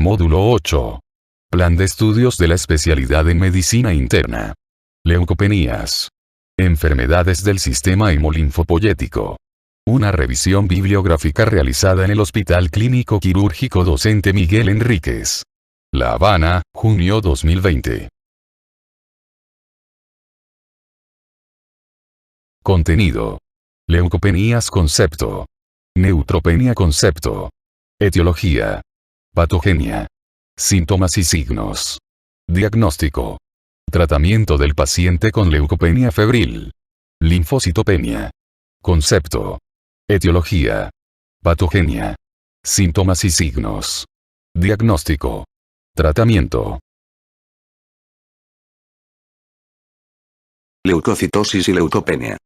Módulo 8. Plan de estudios de la especialidad en medicina interna. Leucopenías. Enfermedades del sistema hemolinfopoyético. Una revisión bibliográfica realizada en el Hospital Clínico Quirúrgico Docente Miguel Enríquez. La Habana, junio 2020. Contenido. Leucopenías concepto. Neutropenia concepto. Etiología. Patogenia. Síntomas y signos. Diagnóstico. Tratamiento del paciente con leucopenia febril. Linfocitopenia. Concepto. Etiología. Patogenia. Síntomas y signos. Diagnóstico. Tratamiento. Leucocitosis y leucopenia.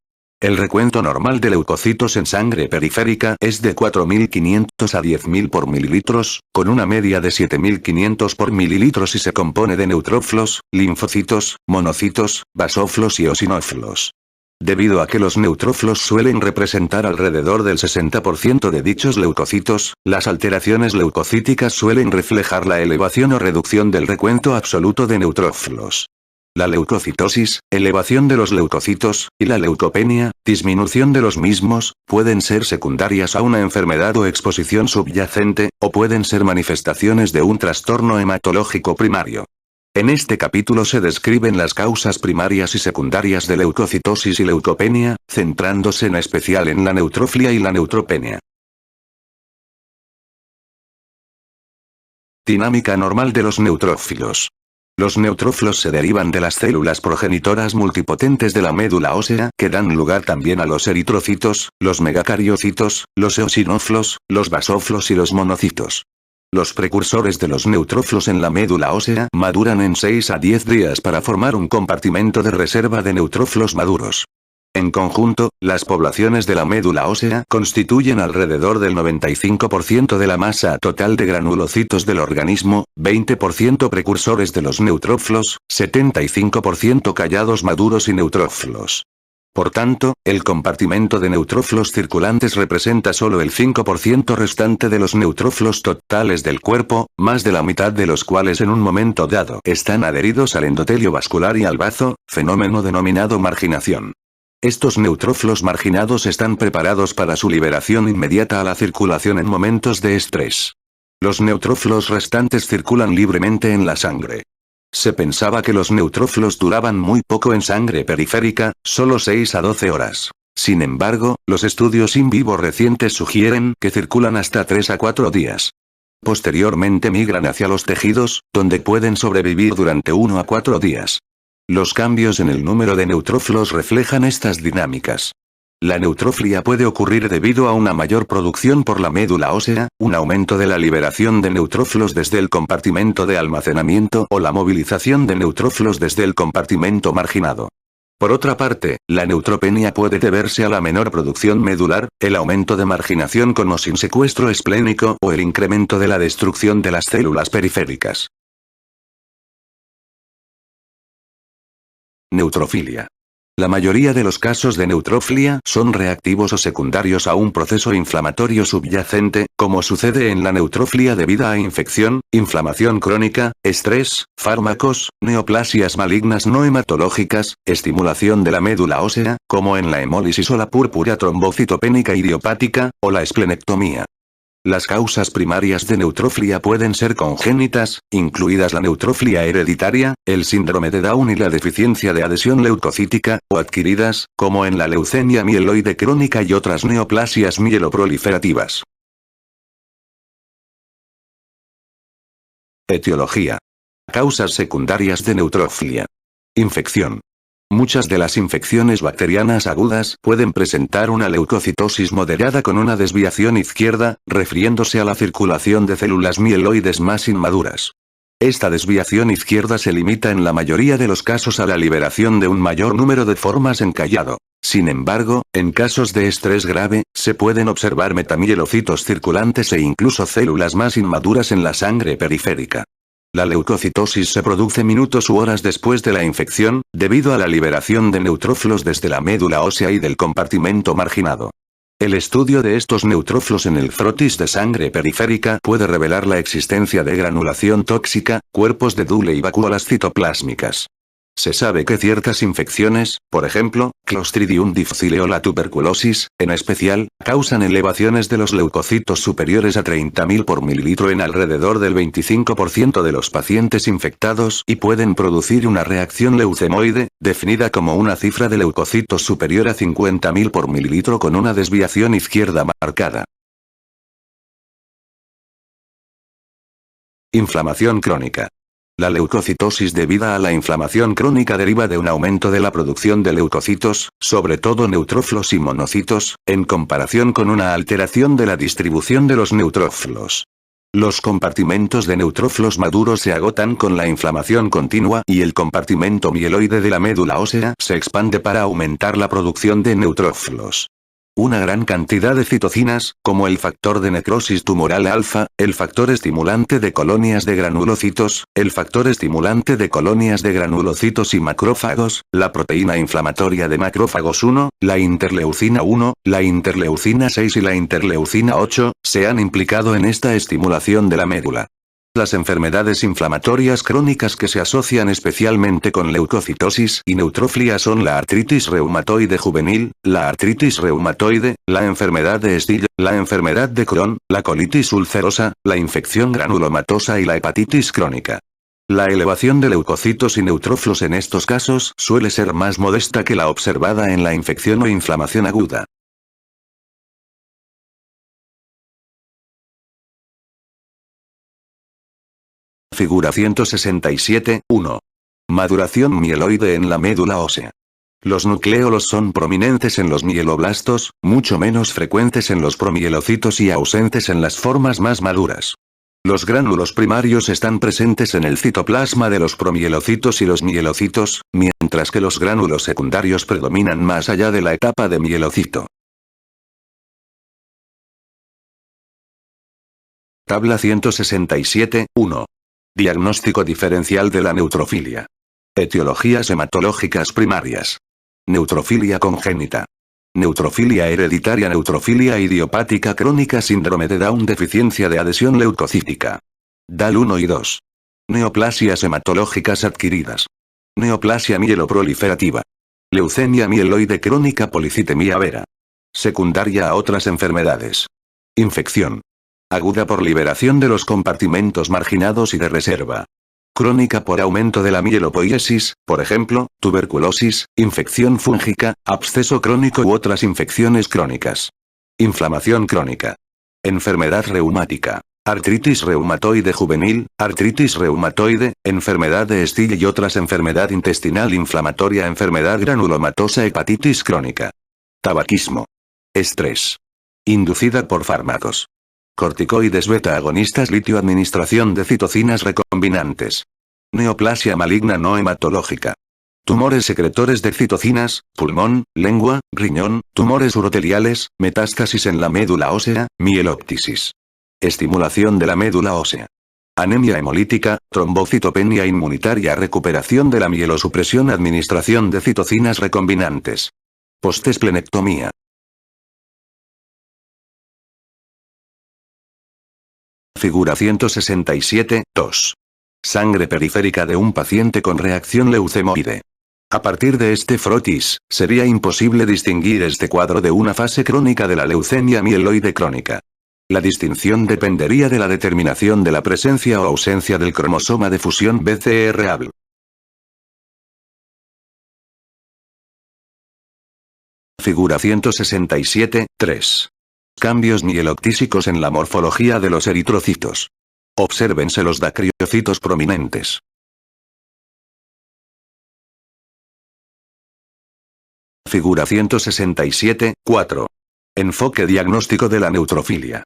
El recuento normal de leucocitos en sangre periférica es de 4.500 a 10.000 por mililitros, con una media de 7.500 por mililitros y se compone de neutrófilos, linfocitos, monocitos, basófilos y eosinófilos. Debido a que los neutrófilos suelen representar alrededor del 60% de dichos leucocitos, las alteraciones leucocíticas suelen reflejar la elevación o reducción del recuento absoluto de neutrófilos. La leucocitosis, elevación de los leucocitos, y la leucopenia, disminución de los mismos, pueden ser secundarias a una enfermedad o exposición subyacente, o pueden ser manifestaciones de un trastorno hematológico primario. En este capítulo se describen las causas primarias y secundarias de leucocitosis y leucopenia, centrándose en especial en la neutrofilia y la neutropenia. Dinámica normal de los neutrófilos. Los neutrófilos se derivan de las células progenitoras multipotentes de la médula ósea, que dan lugar también a los eritrocitos, los megacariocitos, los eosinófilos, los basófilos y los monocitos. Los precursores de los neutrófilos en la médula ósea maduran en 6 a 10 días para formar un compartimento de reserva de neutrófilos maduros. En conjunto, las poblaciones de la médula ósea constituyen alrededor del 95% de la masa total de granulocitos del organismo, 20% precursores de los neutrófilos, 75% callados maduros y neutrófilos. Por tanto, el compartimento de neutrófilos circulantes representa solo el 5% restante de los neutrófilos totales del cuerpo, más de la mitad de los cuales en un momento dado están adheridos al endotelio vascular y al bazo, fenómeno denominado marginación. Estos neutrófilos marginados están preparados para su liberación inmediata a la circulación en momentos de estrés. Los neutrófilos restantes circulan libremente en la sangre. Se pensaba que los neutrófilos duraban muy poco en sangre periférica, solo 6 a 12 horas. Sin embargo, los estudios in vivo recientes sugieren que circulan hasta 3 a 4 días. Posteriormente migran hacia los tejidos, donde pueden sobrevivir durante 1 a 4 días. Los cambios en el número de neutrófilos reflejan estas dinámicas. La neutrofilia puede ocurrir debido a una mayor producción por la médula ósea, un aumento de la liberación de neutrófilos desde el compartimento de almacenamiento o la movilización de neutrófilos desde el compartimento marginado. Por otra parte, la neutropenia puede deberse a la menor producción medular, el aumento de marginación con o sin secuestro esplénico o el incremento de la destrucción de las células periféricas. Neutrofilia. La mayoría de los casos de neutrofilia son reactivos o secundarios a un proceso inflamatorio subyacente, como sucede en la neutrofilia debida a infección, inflamación crónica, estrés, fármacos, neoplasias malignas no hematológicas, estimulación de la médula ósea, como en la hemólisis o la púrpura trombocitopénica idiopática, o la esplenectomía. Las causas primarias de neutrofilia pueden ser congénitas, incluidas la neutrofilia hereditaria, el síndrome de Down y la deficiencia de adhesión leucocítica, o adquiridas, como en la leucemia mieloide crónica y otras neoplasias mieloproliferativas. Etiología. Causas secundarias de neutrofilia. Infección. Muchas de las infecciones bacterianas agudas pueden presentar una leucocitosis moderada con una desviación izquierda, refiriéndose a la circulación de células mieloides más inmaduras. Esta desviación izquierda se limita en la mayoría de los casos a la liberación de un mayor número de formas en callado. Sin embargo, en casos de estrés grave, se pueden observar metamielocitos circulantes e incluso células más inmaduras en la sangre periférica. La leucocitosis se produce minutos u horas después de la infección, debido a la liberación de neutrófilos desde la médula ósea y del compartimento marginado. El estudio de estos neutrófilos en el frotis de sangre periférica puede revelar la existencia de granulación tóxica, cuerpos de Dule y vacuolas citoplásmicas. Se sabe que ciertas infecciones, por ejemplo, Clostridium difficile o la tuberculosis, en especial, causan elevaciones de los leucocitos superiores a 30.000 por mililitro en alrededor del 25% de los pacientes infectados y pueden producir una reacción leucemoide, definida como una cifra de leucocitos superior a 50.000 por mililitro con una desviación izquierda marcada. Inflamación crónica. La leucocitosis debida a la inflamación crónica deriva de un aumento de la producción de leucocitos, sobre todo neutrófilos y monocitos, en comparación con una alteración de la distribución de los neutrófilos. Los compartimentos de neutrófilos maduros se agotan con la inflamación continua y el compartimento mieloide de la médula ósea se expande para aumentar la producción de neutrófilos. Una gran cantidad de citocinas, como el factor de necrosis tumoral alfa, el factor estimulante de colonias de granulocitos, el factor estimulante de colonias de granulocitos y macrófagos, la proteína inflamatoria de macrófagos 1, la interleucina 1, la interleucina 6 y la interleucina 8, se han implicado en esta estimulación de la médula. Las enfermedades inflamatorias crónicas que se asocian especialmente con leucocitosis y neutrófilia son la artritis reumatoide juvenil, la artritis reumatoide, la enfermedad de Still, la enfermedad de Crohn, la colitis ulcerosa, la infección granulomatosa y la hepatitis crónica. La elevación de leucocitos y neutrófilos en estos casos suele ser más modesta que la observada en la infección o inflamación aguda. Figura 167, 1. Maduración mieloide en la médula ósea. Los nucleolos son prominentes en los mieloblastos, mucho menos frecuentes en los promielocitos y ausentes en las formas más maduras. Los gránulos primarios están presentes en el citoplasma de los promielocitos y los mielocitos, mientras que los gránulos secundarios predominan más allá de la etapa de mielocito. Tabla 167, 1. Diagnóstico diferencial de la neutrofilia. Etiologías hematológicas primarias. Neutrofilia congénita. Neutrofilia hereditaria. Neutrofilia idiopática crónica. Síndrome de Down. Deficiencia de adhesión leucocítica. DAL 1 y 2. Neoplasias hematológicas adquiridas. Neoplasia mieloproliferativa. Leucemia mieloide crónica. Policitemia vera. Secundaria a otras enfermedades. Infección aguda por liberación de los compartimentos marginados y de reserva. Crónica por aumento de la mielopoiesis, por ejemplo, tuberculosis, infección fúngica, absceso crónico u otras infecciones crónicas. Inflamación crónica. Enfermedad reumática. Artritis reumatoide juvenil, artritis reumatoide, enfermedad de Still y otras enfermedad intestinal inflamatoria, enfermedad granulomatosa, hepatitis crónica. Tabaquismo. Estrés. Inducida por fármacos. Corticoides beta agonistas, litio, administración de citocinas recombinantes. Neoplasia maligna no hematológica. Tumores secretores de citocinas, pulmón, lengua, riñón, tumores uroteliales, metástasis en la médula ósea, mieloptisis. Estimulación de la médula ósea. Anemia hemolítica, trombocitopenia inmunitaria, recuperación de la mielosupresión, administración de citocinas recombinantes. Postesplenectomía. Figura 167, 2. Sangre periférica de un paciente con reacción leucemoide. A partir de este frotis, sería imposible distinguir este cuadro de una fase crónica de la leucemia mieloide crónica. La distinción dependería de la determinación de la presencia o ausencia del cromosoma de fusión BCR-ABL. Figura 167, 3. Cambios mieloctísicos en la morfología de los eritrocitos. Obsérvense los dacriocitos prominentes. Figura 167, 4. Enfoque diagnóstico de la neutrofilia.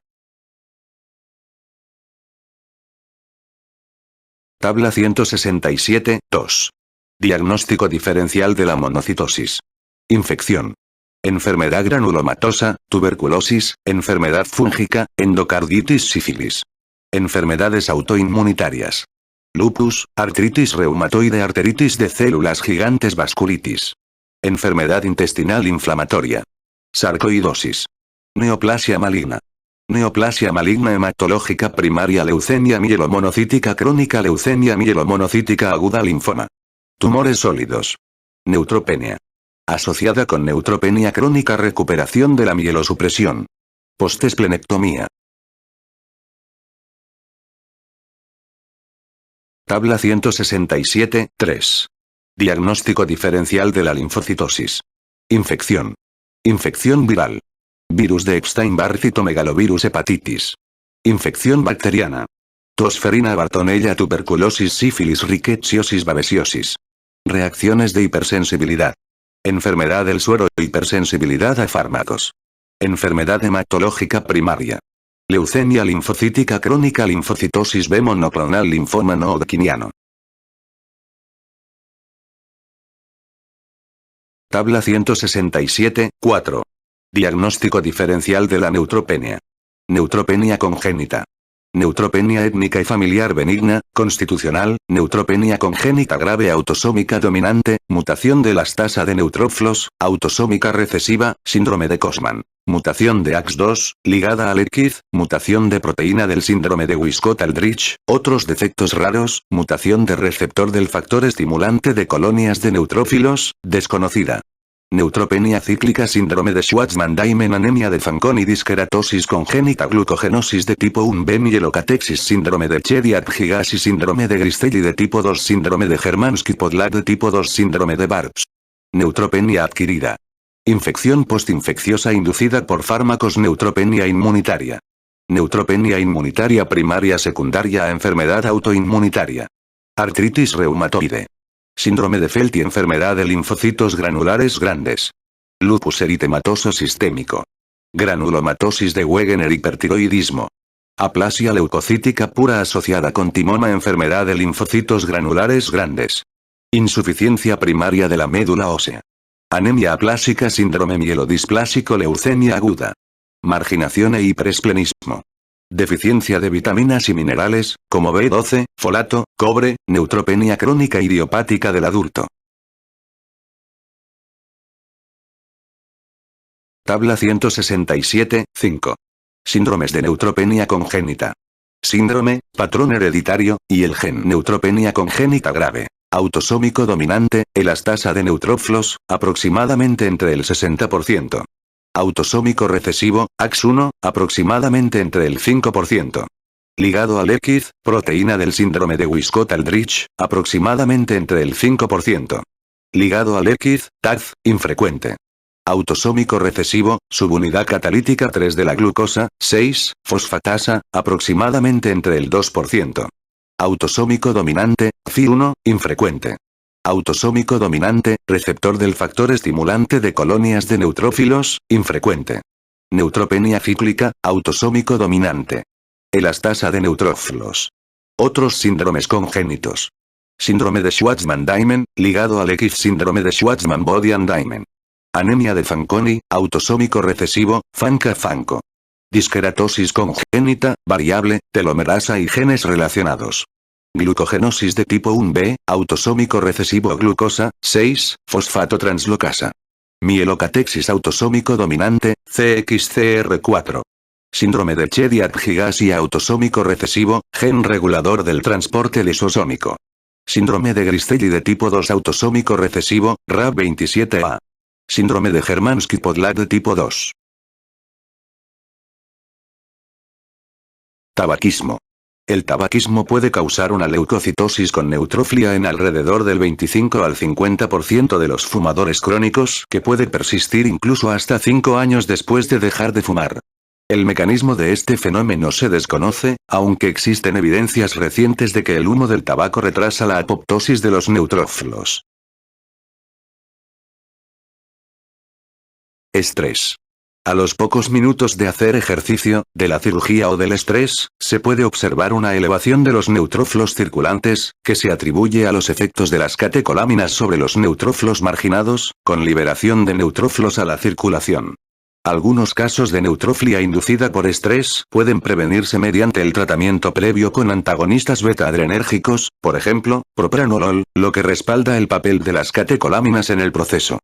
Tabla 167, 2. Diagnóstico diferencial de la monocitosis. Infección. Enfermedad granulomatosa, tuberculosis, enfermedad fúngica, endocarditis, sífilis. Enfermedades autoinmunitarias. Lupus, artritis reumatoide, arteritis de células gigantes, vasculitis. Enfermedad intestinal inflamatoria. Sarcoidosis. Neoplasia maligna. Neoplasia maligna hematológica primaria, leucemia mielomonocítica crónica, leucemia mielomonocítica aguda, linfoma. Tumores sólidos. Neutropenia. Asociada con neutropenia crónica, recuperación de la mielosupresión. Postesplenectomía. Tabla 167, 3. Diagnóstico diferencial de la linfocitosis. Infección. Infección viral. Virus de Epstein-Barr, citomegalovirus, hepatitis. Infección bacteriana. Tosferina, Bartonella, tuberculosis, sífilis, rickettsiosis, babesiosis. Reacciones de hipersensibilidad. Enfermedad del suero, hipersensibilidad a fármacos. Enfermedad hematológica primaria. Leucemia linfocítica crónica, linfocitosis B monoclonal, linfoma no hodgkiniano. Tabla 167, 4. Diagnóstico diferencial de la neutropenia. Neutropenia congénita. Neutropenia étnica y familiar benigna, constitucional, neutropenia congénita grave, autosómica dominante, mutación de elastasa de neutrófilos, autosómica recesiva, síndrome de Cosman. Mutación de AX2, ligada al X, mutación de proteína del síndrome de Wiskott-Aldrich, otros defectos raros, mutación de receptor del factor estimulante de colonias de neutrófilos, desconocida. Neutropenia cíclica, síndrome de Schwartzmann-Diamond, anemia de Fanconi, disqueratosis congénita, glucogenosis de tipo 1B, mielocatexis, síndrome de Chiari-Abjigas, síndrome de Gristelli de tipo 2, síndrome de Hermansky-Podlak de tipo 2, síndrome de Barps. Neutropenia adquirida. Infección postinfecciosa inducida por fármacos, neutropenia inmunitaria. Neutropenia inmunitaria primaria secundaria a enfermedad autoinmunitaria. Artritis reumatoide. Síndrome de Felt y enfermedad de linfocitos granulares grandes. Lupus eritematoso sistémico. Granulomatosis de Wegener, hipertiroidismo. Aplasia leucocítica pura asociada con timoma, enfermedad de linfocitos granulares grandes. Insuficiencia primaria de la médula ósea. Anemia aplásica, síndrome mielodisplásico, leucemia aguda. Marginación e hiperesplenismo. Deficiencia de vitaminas y minerales, como B12, folato, cobre, neutropenia crónica idiopática del adulto. Tabla 167, 5. Síndromes de neutropenia congénita. Síndrome, patrón hereditario, y el gen neutropenia congénita grave. Autosómico dominante, elastasa de neutrófilos, aproximadamente entre el 60%. Autosómico recesivo, AX1, aproximadamente entre el 5%. Ligado al X, proteína del síndrome de Wiskott-Aldrich, aproximadamente entre el 5%. Ligado al X, TAZ, infrecuente. Autosómico recesivo, subunidad catalítica 3 de la glucosa, 6, fosfatasa, aproximadamente entre el 2%. Autosómico dominante, Fi1, infrecuente. Autosómico dominante, receptor del factor estimulante de colonias de neutrófilos, infrecuente. Neutropenia cíclica, autosómico dominante. Elastasa de neutrófilos. Otros síndromes congénitos. Síndrome de Schwartzmann-Diamond, ligado al X, síndrome de Schwartzmann-Bodian-Diamond. Anemia de Fanconi, autosómico recesivo, Fanca-Fanco. Disqueratosis congénita, variable, telomerasa y genes relacionados. Glucogenosis de tipo 1B, autosómico recesivo, glucosa, 6, fosfato translocasa. Mielocatexis autosómico dominante, CXCR4. Síndrome de Chiari-Abjigas, autosómico recesivo, gen regulador del transporte lisosómico. Síndrome de Gristelli de tipo 2 autosómico recesivo, RAB27A. Síndrome de Hermansky-Podlak de tipo 2. Tabaquismo. El tabaquismo puede causar una leucocitosis con neutrofilia en alrededor del 25 al 50% de los fumadores crónicos, que puede persistir incluso hasta 5 años después de dejar de fumar. El mecanismo de este fenómeno se desconoce, aunque existen evidencias recientes de que el humo del tabaco retrasa la apoptosis de los neutrófilos. Estrés. A los pocos minutos de hacer ejercicio, de la cirugía o del estrés, se puede observar una elevación de los neutrófilos circulantes, que se atribuye a los efectos de las catecolaminas sobre los neutrófilos marginados, con liberación de neutrófilos a la circulación. Algunos casos de neutrofilia inducida por estrés pueden prevenirse mediante el tratamiento previo con antagonistas beta-adrenérgicos, por ejemplo, propranolol, lo que respalda el papel de las catecolaminas en el proceso.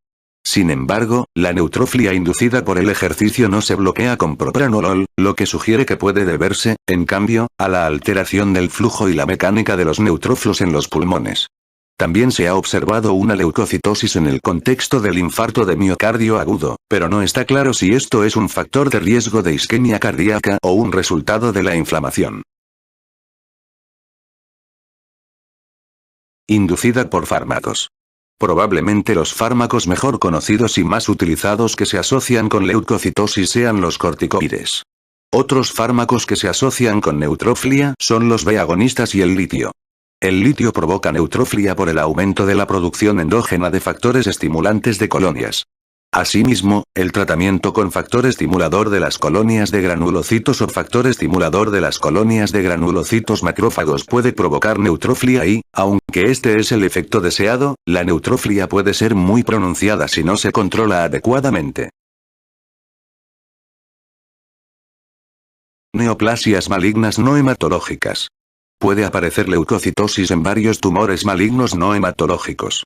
Sin embargo, la neutrofilia inducida por el ejercicio no se bloquea con propranolol, lo que sugiere que puede deberse, en cambio, a la alteración del flujo y la mecánica de los neutrófilos en los pulmones. También se ha observado una leucocitosis en el contexto del infarto de miocardio agudo, pero no está claro si esto es un factor de riesgo de isquemia cardíaca o un resultado de la inflamación. Inducida por fármacos. Probablemente los fármacos mejor conocidos y más utilizados que se asocian con leucocitosis sean los corticoides. Otros fármacos que se asocian con neutrofilia son los B-agonistas y el litio. El litio provoca neutrofilia por el aumento de la producción endógena de factores estimulantes de colonias. Asimismo, el tratamiento con factor estimulador de las colonias de granulocitos o factor estimulador de las colonias de granulocitos macrófagos puede provocar neutrofilia y, aunque este es el efecto deseado, la neutrofilia puede ser muy pronunciada si no se controla adecuadamente. Neoplasias malignas no hematológicas. Puede aparecer leucocitosis en varios tumores malignos no hematológicos.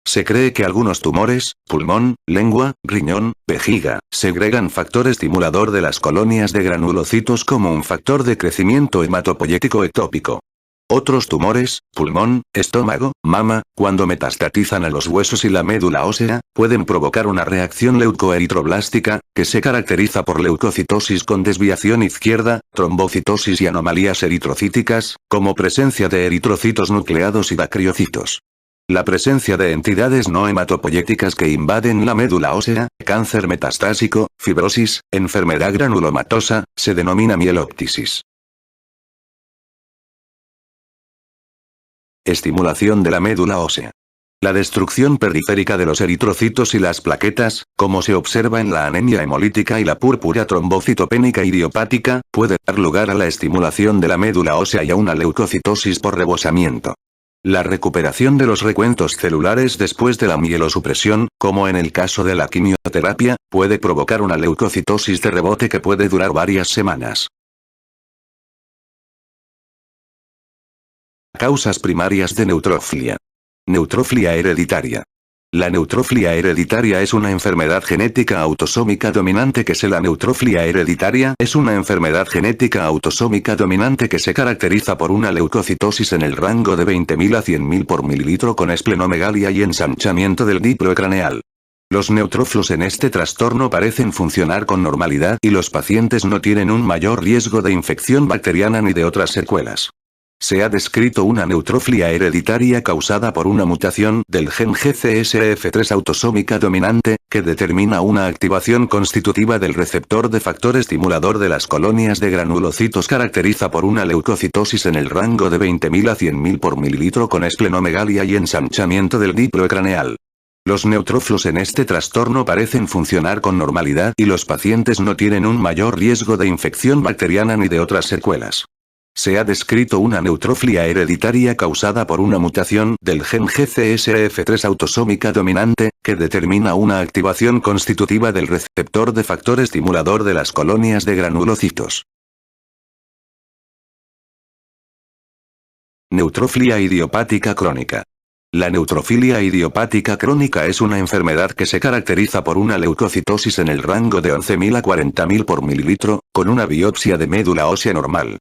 Se cree que algunos tumores, pulmón, lengua, riñón, vejiga, segregan factor estimulador de las colonias de granulocitos como un factor de crecimiento hematopoyético ectópico. Otros tumores, pulmón, estómago, mama, cuando metastatizan a los huesos y la médula ósea, pueden provocar una reacción leucoeritroblástica, que se caracteriza por leucocitosis con desviación izquierda, trombocitosis y anomalías eritrocíticas, como presencia de eritrocitos nucleados y bacriocitos. La presencia de entidades no hematopoyéticas que invaden la médula ósea, cáncer metastásico, fibrosis, enfermedad granulomatosa, se denomina mieloptisis. Estimulación de la médula ósea. La destrucción periférica de los eritrocitos y las plaquetas, como se observa en la anemia hemolítica y la púrpura trombocitopénica idiopática, puede dar lugar a la estimulación de la médula ósea y a una leucocitosis por rebosamiento. La recuperación de los recuentos celulares después de la mielosupresión, como en el caso de la quimioterapia, puede provocar una leucocitosis de rebote que puede durar varias semanas. Causas primarias de neutrofilia. Neutrofilia hereditaria. La neutrofilia hereditaria es una enfermedad genética autosómica dominante La neutrofilia hereditaria es una enfermedad genética autosómica dominante que se caracteriza por una leucocitosis en el rango de 20.000 a 100.000 por mililitro con esplenomegalia y ensanchamiento del diplo craneal. Los neutrófilos en este trastorno parecen funcionar con normalidad y los pacientes no tienen un mayor riesgo de infección bacteriana ni de otras secuelas. Se ha descrito una neutrofilia hereditaria causada por una mutación del gen GCSF3 autosómica dominante, que determina una activación constitutiva del receptor de factor estimulador de las colonias de granulocitos caracteriza por una leucocitosis en el rango de 20.000 a 100.000 por mililitro con esplenomegalia y ensanchamiento del diplo craneal. Los neutrófilos en este trastorno parecen funcionar con normalidad y los pacientes no tienen un mayor riesgo de infección bacteriana ni de otras secuelas. Se ha descrito una neutrofilia hereditaria causada por una mutación del gen GCSF3 autosómica dominante, que determina una activación constitutiva del receptor de factor estimulador de las colonias de granulocitos. Neutrofilia idiopática crónica. La neutrofilia idiopática crónica es una enfermedad que se caracteriza por una leucocitosis en el rango de 11.000 a 40.000 por mililitro, con una biopsia de médula ósea normal.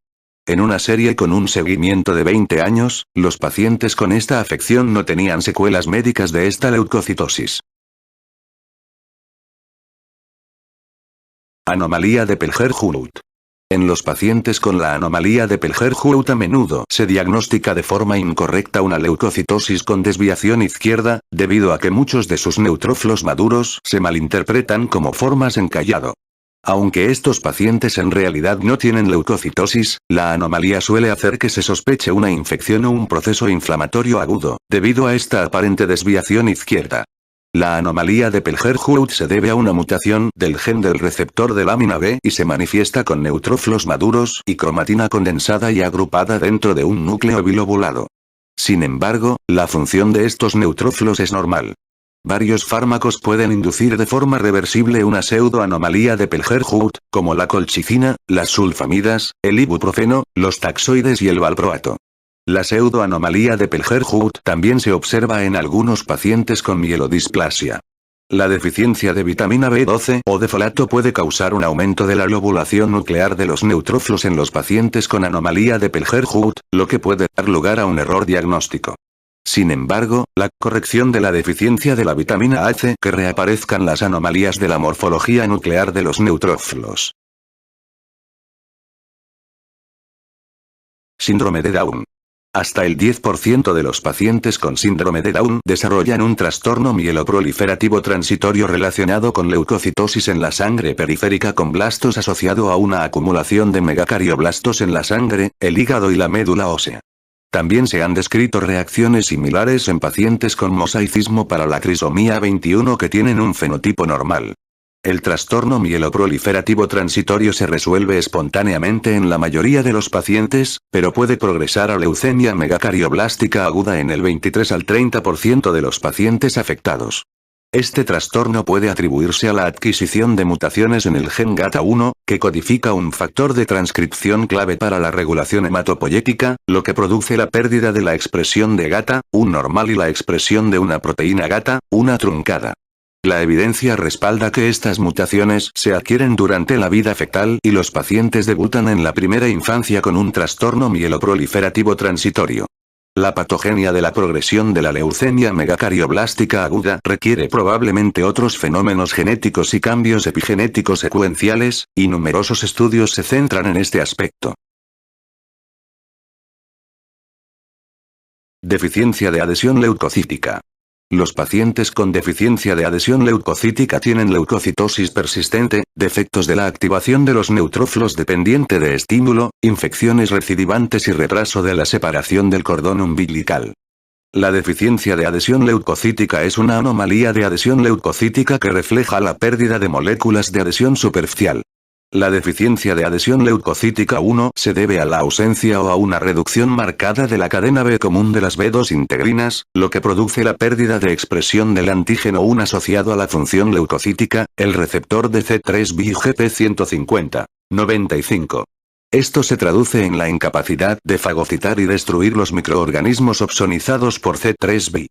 En una serie con un seguimiento de 20 años, los pacientes con esta afección no tenían secuelas médicas de esta leucocitosis. Anomalía de Pelger-Huut. En los pacientes con la anomalía de Pelger-Huut a menudo se diagnostica de forma incorrecta una leucocitosis con desviación izquierda, debido a que muchos de sus neutrófilos maduros se malinterpretan como formas en callado. Aunque estos pacientes en realidad no tienen leucocitosis, la anomalía suele hacer que se sospeche una infección o un proceso inflamatorio agudo, debido a esta aparente desviación izquierda. La anomalía de Pelger-Huut se debe a una mutación del gen del receptor de lámina B y se manifiesta con neutrófilos maduros y cromatina condensada y agrupada dentro de un núcleo bilobulado. Sin embargo, la función de estos neutrófilos es normal. Varios fármacos pueden inducir de forma reversible una pseudoanomalía de Pelger-Huut, como la colchicina, las sulfamidas, el ibuprofeno, los taxoides y el valproato. La pseudoanomalía de Pelger-Huut también se observa en algunos pacientes con mielodisplasia. La deficiencia de vitamina B12 o de folato puede causar un aumento de la lobulación nuclear de los neutrófilos en los pacientes con anomalía de Pelger-Hut, lo que puede dar lugar a un error diagnóstico. Sin embargo, la corrección de la deficiencia de la vitamina A hace que reaparezcan las anomalías de la morfología nuclear de los neutrófilos. Síndrome de Down. Hasta el 10% de los pacientes con síndrome de Down desarrollan un trastorno mieloproliferativo transitorio relacionado con leucocitosis en la sangre periférica con blastos asociado a una acumulación de megacardioblastos en la sangre, el hígado y la médula ósea. También se han descrito reacciones similares en pacientes con mosaicismo para la trisomía 21 que tienen un fenotipo normal. El trastorno mieloproliferativo transitorio se resuelve espontáneamente en la mayoría de los pacientes, pero puede progresar a leucemia megacardioblástica aguda en el 23 al 30% de los pacientes afectados. Este trastorno puede atribuirse a la adquisición de mutaciones en el gen GATA1, que codifica un factor de transcripción clave para la regulación hematopoyética, lo que produce la pérdida de la expresión de GATA1 normal y la expresión de una proteína GATA1 truncada. La evidencia respalda que estas mutaciones se adquieren durante la vida fetal y los pacientes debutan en la primera infancia con un trastorno mieloproliferativo transitorio. La patogenia de la progresión de la leucemia megacardioblástica aguda requiere probablemente otros fenómenos genéticos y cambios epigenéticos secuenciales, y numerosos estudios se centran en este aspecto. Deficiencia de adhesión leucocítica. Los pacientes con deficiencia de adhesión leucocítica tienen leucocitosis persistente, defectos de la activación de los neutrófilos dependiente de estímulo, infecciones recidivantes y retraso de la separación del cordón umbilical. La deficiencia de adhesión leucocítica es una anomalía de adhesión leucocítica que refleja la pérdida de moléculas de adhesión superficial. La deficiencia de adhesión leucocítica 1 se debe a la ausencia o a una reducción marcada de la cadena B común de las B2 integrinas, lo que produce la pérdida de expresión del antígeno 1 asociado a la función leucocítica, el receptor de C3b GP150. 95. Esto se traduce en la incapacidad de fagocitar y destruir los microorganismos opsonizados por C3b.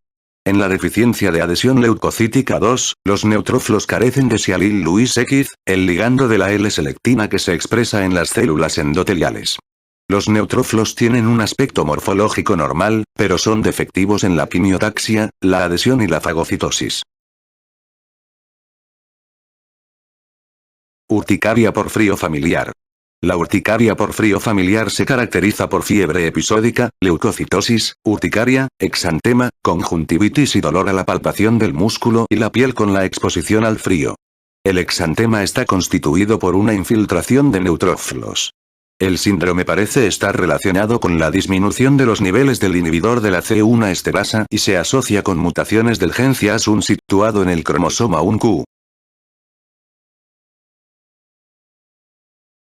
En la deficiencia de adhesión leucocítica 2, los neutrófilos carecen de sialil-Lewis X, el ligando de la L-selectina que se expresa en las células endoteliales. Los neutrófilos tienen un aspecto morfológico normal, pero son defectivos en la quimiotaxia, la adhesión y la fagocitosis. Urticaria por frío familiar. La urticaria por frío familiar se caracteriza por fiebre episódica, leucocitosis, urticaria, exantema, conjuntivitis y dolor a la palpación del músculo y la piel con la exposición al frío. El exantema está constituido por una infiltración de neutrófilos. El síndrome parece estar relacionado con la disminución de los niveles del inhibidor de la C1 esterasa y se asocia con mutaciones del gen CIAS1 situado en el cromosoma 1q.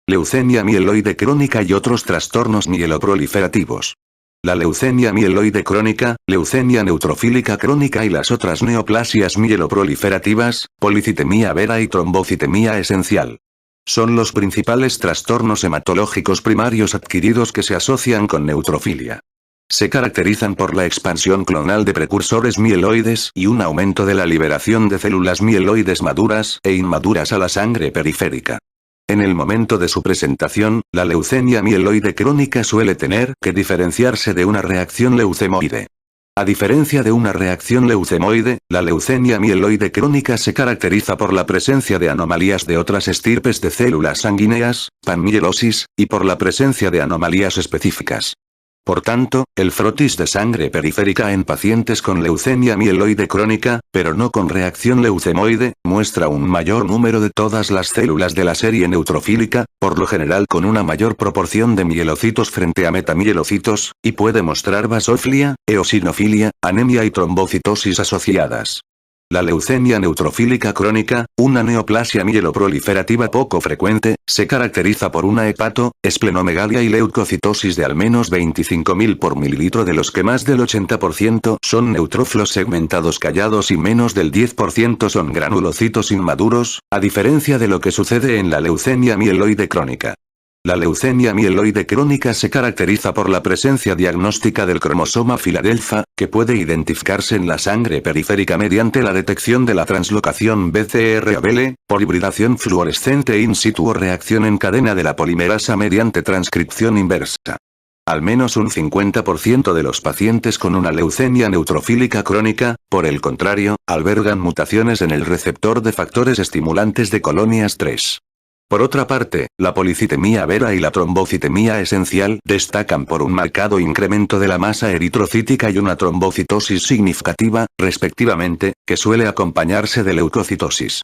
Leucemia mieloide crónica y otros trastornos mieloproliferativos. La leucemia mieloide crónica, leucemia neutrofílica crónica y las otras neoplasias mieloproliferativas, policitemia vera y trombocitemia esencial. Son los principales trastornos hematológicos primarios adquiridos que se asocian con neutrofilia. Se caracterizan por la expansión clonal de precursores mieloides y un aumento de la liberación de células mieloides maduras e inmaduras a la sangre periférica. En el momento de su presentación, la leucemia mieloide crónica suele tener que diferenciarse de una reacción leucemoide. A diferencia de una reacción leucemoide, la leucemia mieloide crónica se caracteriza por la presencia de anomalías de otras estirpes de células sanguíneas, panmielosis, y por la presencia de anomalías específicas. Por tanto, el frotis de sangre periférica en pacientes con leucemia mieloide crónica, pero no con reacción leucemoide, muestra un mayor número de todas las células de la serie neutrofílica, por lo general con una mayor proporción de mielocitos frente a metamielocitos, y puede mostrar basofilia, eosinofilia, anemia y trombocitosis asociadas. La leucemia neutrofílica crónica, una neoplasia mieloproliferativa poco frecuente, se caracteriza por una hepato, esplenomegalia y leucocitosis de al menos 25.000 por mililitro, de los que más del 80% son neutrófilos segmentados callados y menos del 10% son granulocitos inmaduros, a diferencia de lo que sucede en la leucemia mieloide crónica. La leucemia mieloide crónica se caracteriza por la presencia diagnóstica del cromosoma Filadelfa, que puede identificarse en la sangre periférica mediante la detección de la translocación BCR-ABL, por hibridación fluorescente in situ o reacción en cadena de la polimerasa mediante transcripción inversa. Al menos un 50% de los pacientes con una leucemia neutrofílica crónica, por el contrario, albergan mutaciones en el receptor de factores estimulantes de colonias 3. Por otra parte, la policitemia vera y la trombocitemia esencial destacan por un marcado incremento de la masa eritrocítica y una trombocitosis significativa, respectivamente, que suele acompañarse de leucocitosis.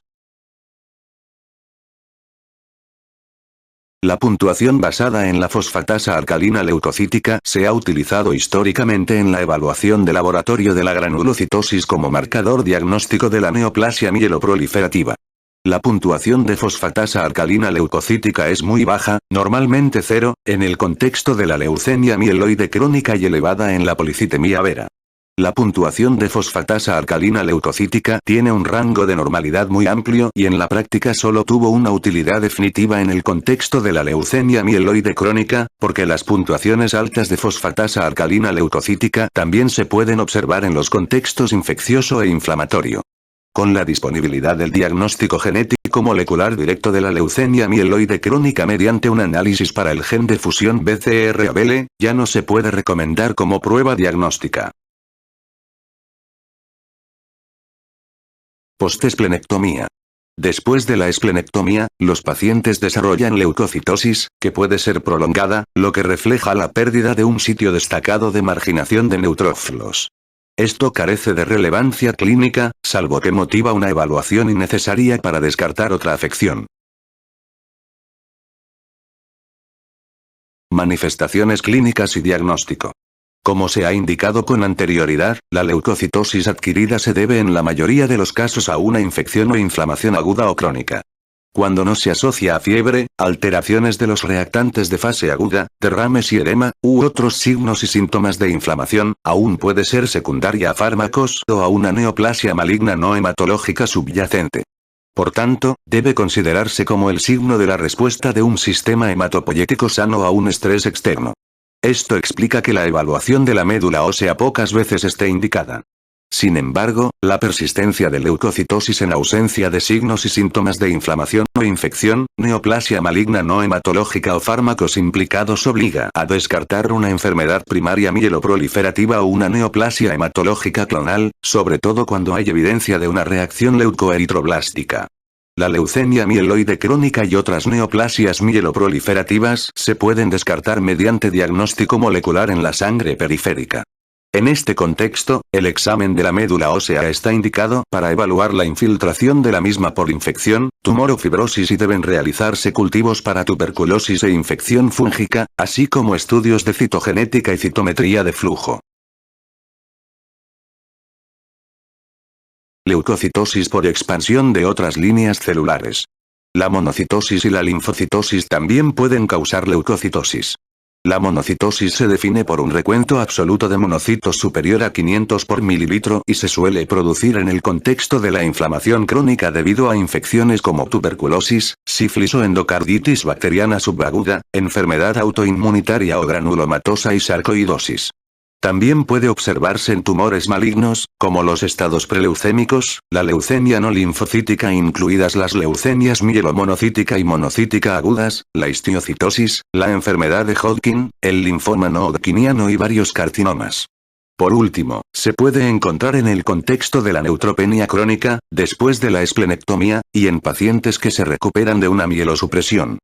La puntuación basada en la fosfatasa alcalina leucocítica se ha utilizado históricamente en la evaluación de laboratorio de la granulocitosis como marcador diagnóstico de la neoplasia mieloproliferativa. La puntuación de fosfatasa alcalina leucocítica es muy baja, normalmente 0, en el contexto de la leucemia mieloide crónica y elevada en la policitemia vera. La puntuación de fosfatasa alcalina leucocítica tiene un rango de normalidad muy amplio y en la práctica solo tuvo una utilidad definitiva en el contexto de la leucemia mieloide crónica, porque las puntuaciones altas de fosfatasa alcalina leucocítica también se pueden observar en los contextos infeccioso e inflamatorio. Con la disponibilidad del diagnóstico genético molecular directo de la leucemia mieloide crónica mediante un análisis para el gen de fusión BCR-ABL, ya no se puede recomendar como prueba diagnóstica. Postesplenectomía. Después de la esplenectomía, los pacientes desarrollan leucocitosis, que puede ser prolongada, lo que refleja la pérdida de un sitio destacado de marginación de neutrófilos. Esto carece de relevancia clínica, salvo que motiva una evaluación innecesaria para descartar otra afección. Manifestaciones clínicas y diagnóstico. Como se ha indicado con anterioridad, la leucocitosis adquirida se debe en la mayoría de los casos a una infección o inflamación aguda o crónica. Cuando no se asocia a fiebre, alteraciones de los reactantes de fase aguda, derrames y edema, u otros signos y síntomas de inflamación, aún puede ser secundaria a fármacos o a una neoplasia maligna no hematológica subyacente. Por tanto, debe considerarse como el signo de la respuesta de un sistema hematopoyético sano a un estrés externo. Esto explica que la evaluación de la médula ósea pocas veces esté indicada. Sin embargo, la persistencia de leucocitosis en ausencia de signos y síntomas de inflamación o infección, neoplasia maligna no hematológica o fármacos implicados obliga a descartar una enfermedad primaria mieloproliferativa o una neoplasia hematológica clonal, sobre todo cuando hay evidencia de una reacción leucoeritroblástica. La leucemia mieloide crónica y otras neoplasias mieloproliferativas se pueden descartar mediante diagnóstico molecular en la sangre periférica. En este contexto, el examen de la médula ósea está indicado para evaluar la infiltración de la misma por infección, tumor o fibrosis y deben realizarse cultivos para tuberculosis e infección fúngica, así como estudios de citogenética y citometría de flujo. Leucocitosis por expansión de otras líneas celulares. La monocitosis y la linfocitosis también pueden causar leucocitosis. La monocitosis se define por un recuento absoluto de monocitos superior a 500 por mililitro y se suele producir en el contexto de la inflamación crónica debido a infecciones como tuberculosis, sífilis o endocarditis bacteriana subaguda, enfermedad autoinmunitaria o granulomatosa y sarcoidosis. También puede observarse en tumores malignos, como los estados preleucémicos, la leucemia no linfocítica incluidas las leucemias mielomonocítica y monocítica agudas, la histiocytosis, la enfermedad de Hodgkin, el linfoma no hodgkiniano y varios carcinomas. Por último, se puede encontrar en el contexto de la neutropenia crónica, después de la esplenectomía, y en pacientes que se recuperan de una mielosupresión.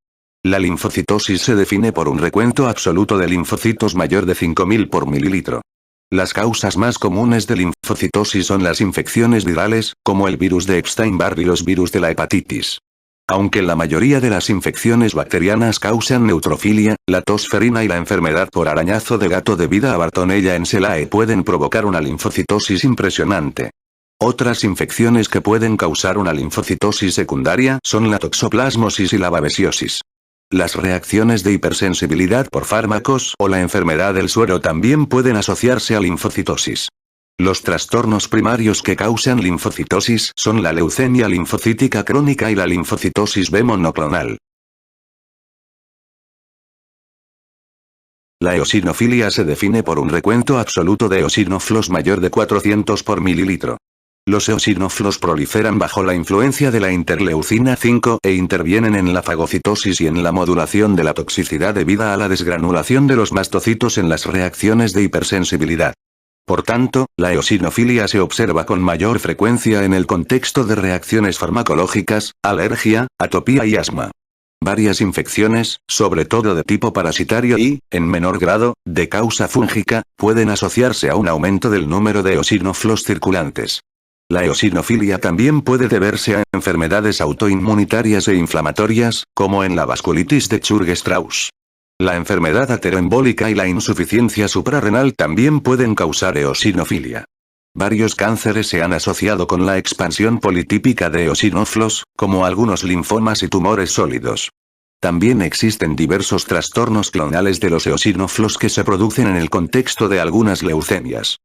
La linfocitosis se define por un recuento absoluto de linfocitos mayor de 5000 por mililitro. Las causas más comunes de linfocitosis son las infecciones virales, como el virus de Epstein-Barr y los virus de la hepatitis. Aunque la mayoría de las infecciones bacterianas causan neutrofilia, la tosferina y la enfermedad por arañazo de gato debida a Bartonella enselae pueden provocar una linfocitosis impresionante. Otras infecciones que pueden causar una linfocitosis secundaria son la toxoplasmosis y la babesiosis. Las reacciones de hipersensibilidad por fármacos o la enfermedad del suero también pueden asociarse a linfocitosis. Los trastornos primarios que causan linfocitosis son la leucemia linfocítica crónica y la linfocitosis B monoclonal. La eosinofilia se define por un recuento absoluto de eosinófilos mayor de 400 por mililitro. Los eosinófilos proliferan bajo la influencia de la interleucina 5 e intervienen en la fagocitosis y en la modulación de la toxicidad debida a la desgranulación de los mastocitos en las reacciones de hipersensibilidad. Por tanto, la eosinofilia se observa con mayor frecuencia en el contexto de reacciones farmacológicas, alergia, atopía y asma. Varias infecciones, sobre todo de tipo parasitario y, en menor grado, de causa fúngica, pueden asociarse a un aumento del número de eosinófilos circulantes. La eosinofilia también puede deberse a enfermedades autoinmunitarias e inflamatorias, como en la vasculitis de Churg-Strauss. La enfermedad ateroembólica y la insuficiencia suprarrenal también pueden causar eosinofilia. Varios cánceres se han asociado con la expansión politípica de eosinófilos, como algunos linfomas y tumores sólidos. También existen diversos trastornos clonales de los eosinófilos que se producen en el contexto de algunas leucemias.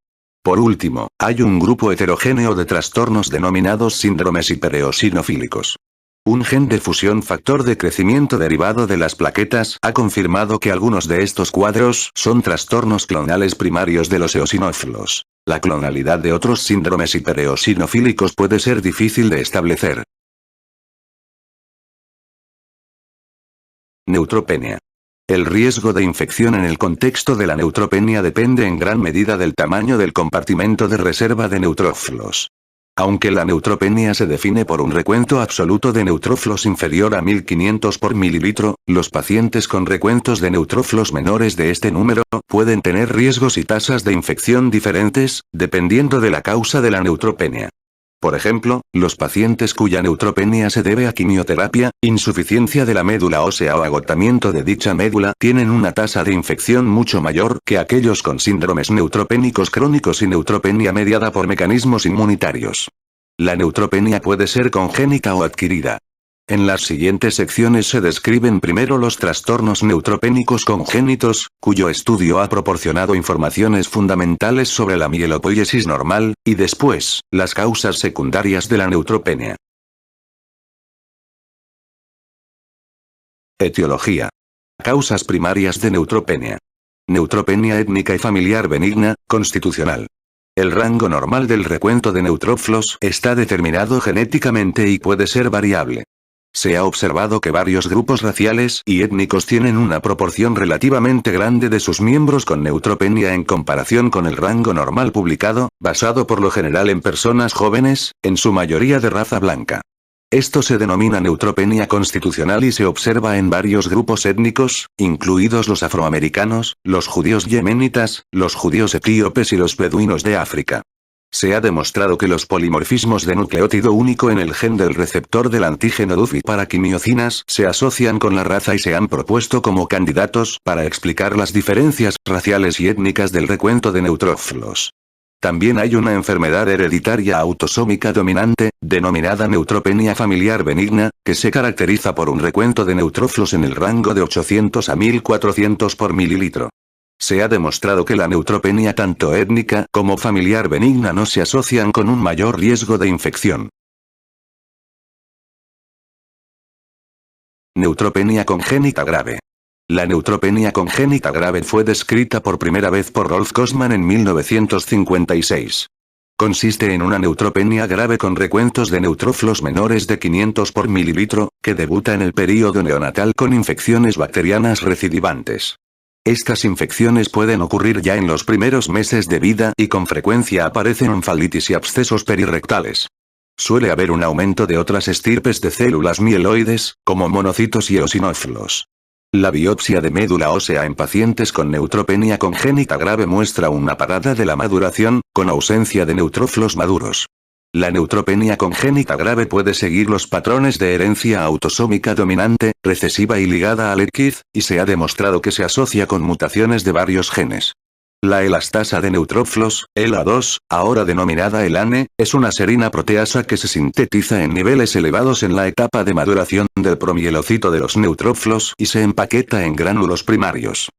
Por último, hay un grupo heterogéneo de trastornos denominados síndromes hipereosinofílicos. Un gen de fusión factor de crecimiento derivado de las plaquetas ha confirmado que algunos de estos cuadros son trastornos clonales primarios de los eosinófilos. La clonalidad de otros síndromes hipereosinofílicos puede ser difícil de establecer. Neutropenia. El riesgo de infección en el contexto de la neutropenia depende en gran medida del tamaño del compartimento de reserva de neutrófilos. Aunque la neutropenia se define por un recuento absoluto de neutrófilos inferior a 1500 por mililitro, los pacientes con recuentos de neutrófilos menores de este número, pueden tener riesgos y tasas de infección diferentes, dependiendo de la causa de la neutropenia. Por ejemplo, los pacientes cuya neutropenia se debe a quimioterapia, insuficiencia de la médula ósea o agotamiento de dicha médula tienen una tasa de infección mucho mayor que aquellos con síndromes neutropénicos crónicos y neutropenia mediada por mecanismos inmunitarios. La neutropenia puede ser congénita o adquirida. En las siguientes secciones se describen primero los trastornos neutropénicos congénitos, cuyo estudio ha proporcionado informaciones fundamentales sobre la mielopoiesis normal, y después, las causas secundarias de la neutropenia. Etiología. Causas primarias de neutropenia. Neutropenia étnica y familiar benigna, constitucional. El rango normal del recuento de neutrófilos está determinado genéticamente y puede ser variable. Se ha observado que varios grupos raciales y étnicos tienen una proporción relativamente grande de sus miembros con neutropenia en comparación con el rango normal publicado, basado por lo general en personas jóvenes, en su mayoría de raza blanca. Esto se denomina neutropenia constitucional y se observa en varios grupos étnicos, incluidos los afroamericanos, los judíos yemenitas, los judíos etíopes y los beduinos de África. Se ha demostrado que los polimorfismos de nucleótido único en el gen del receptor del antígeno DUF para quimiocinas se asocian con la raza y se han propuesto como candidatos para explicar las diferencias raciales y étnicas del recuento de neutrófilos. También hay una enfermedad hereditaria autosómica dominante, denominada neutropenia familiar benigna, que se caracteriza por un recuento de neutrófilos en el rango de 800 a 1400 por mililitro. Se ha demostrado que la neutropenia tanto étnica como familiar benigna no se asocian con un mayor riesgo de infección. Neutropenia congénita grave. La neutropenia congénita grave fue descrita por primera vez por Rolf Kostman en 1956. Consiste en una neutropenia grave con recuentos de neutrófilos menores de 500 por mililitro, que debuta en el período neonatal con infecciones bacterianas recidivantes. Estas infecciones pueden ocurrir ya en los primeros meses de vida y con frecuencia aparecen onfalitis y abscesos perirectales. Suele haber un aumento de otras estirpes de células mieloides, como monocitos y eosinófilos. La biopsia de médula ósea en pacientes con neutropenia congénita grave muestra una parada de la maduración, con ausencia de neutrófilos maduros. La neutropenia congénita grave puede seguir los patrones de herencia autosómica dominante, recesiva y ligada al ERKID, y se ha demostrado que se asocia con mutaciones de varios genes. La elastasa de neutrófilos, ELA2, ahora denominada ELANE, es una serina proteasa que se sintetiza en niveles elevados en la etapa de maduración del promielocito de los neutrófilos y se empaqueta en gránulos primarios.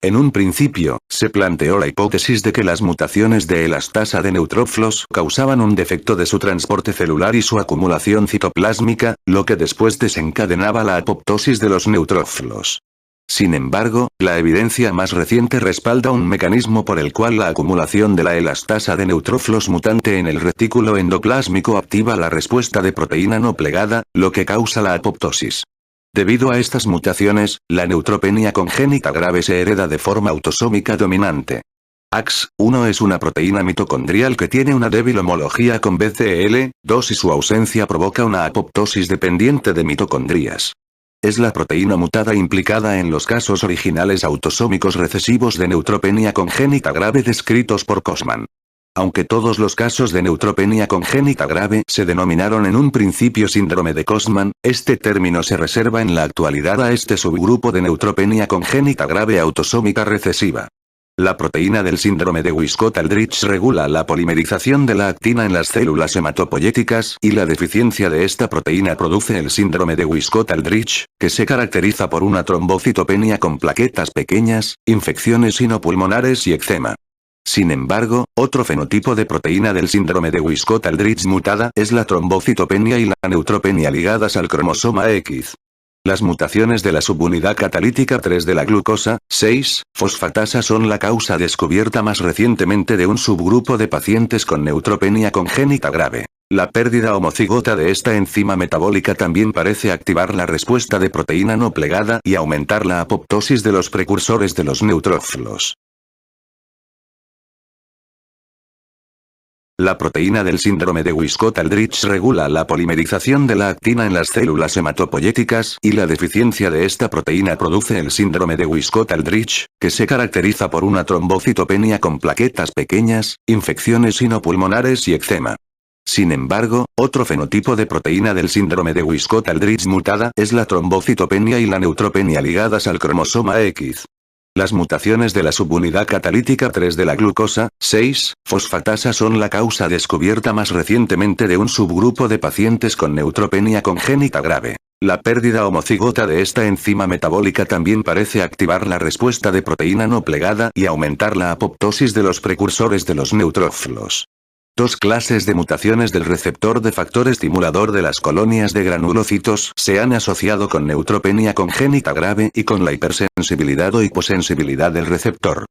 En un principio, se planteó la hipótesis de que las mutaciones de elastasa de neutrófilos causaban un defecto de su transporte celular y su acumulación citoplásmica, lo que después desencadenaba la apoptosis de los neutrófilos. Sin embargo, la evidencia más reciente respalda un mecanismo por el cual la acumulación de la elastasa de neutrófilos mutante en el retículo endoplásmico activa la respuesta de proteína no plegada, lo que causa la apoptosis. Debido a estas mutaciones, la neutropenia congénita grave se hereda de forma autosómica dominante. AX1 es una proteína mitocondrial que tiene una débil homología con BCL2 y su ausencia provoca una apoptosis dependiente de mitocondrias. Es la proteína mutada implicada en los casos originales autosómicos recesivos de neutropenia congénita grave descritos por Cosman. Aunque todos los casos de neutropenia congénita grave se denominaron en un principio síndrome de Cosman, este término se reserva en la actualidad a este subgrupo de neutropenia congénita grave autosómica recesiva. La proteína del síndrome de Wiskott-Aldrich regula la polimerización de la actina en las células hematopoyéticas y la deficiencia de esta proteína produce el síndrome de Wiskott-Aldrich, que se caracteriza por una trombocitopenia con plaquetas pequeñas, infecciones sinopulmonares y eczema. Sin embargo, otro fenotipo de proteína del síndrome de Wiskott-Aldrich mutada es la trombocitopenia y la neutropenia ligadas al cromosoma X. Las mutaciones de la subunidad catalítica 3 de la glucosa, 6-fosfatasa son la causa descubierta más recientemente de un subgrupo de pacientes con neutropenia congénita grave. La pérdida homocigota de esta enzima metabólica también parece activar la respuesta de proteína no plegada y aumentar la apoptosis de los precursores de los neutrófilos. La proteína del síndrome de Wiskott-Aldrich regula la polimerización de la actina en las células hematopoyéticas y la deficiencia de esta proteína produce el síndrome de Wiskott-Aldrich, que se caracteriza por una trombocitopenia con plaquetas pequeñas, infecciones sinopulmonares y eczema. Sin embargo, otro fenotipo de proteína del síndrome de Wiskott-Aldrich mutada es la trombocitopenia y la neutropenia ligadas al cromosoma X. Las mutaciones de la subunidad catalítica 3 de la glucosa, 6-fosfatasa son la causa descubierta más recientemente de un subgrupo de pacientes con neutropenia congénita grave. La pérdida homocigota de esta enzima metabólica también parece activar la respuesta de proteína no plegada y aumentar la apoptosis de los precursores de los neutrófilos. Dos clases de mutaciones del receptor de factor estimulador de las colonias de granulocitos se han asociado con neutropenia congénita grave y con la hipersensibilidad o hiposensibilidad del receptor.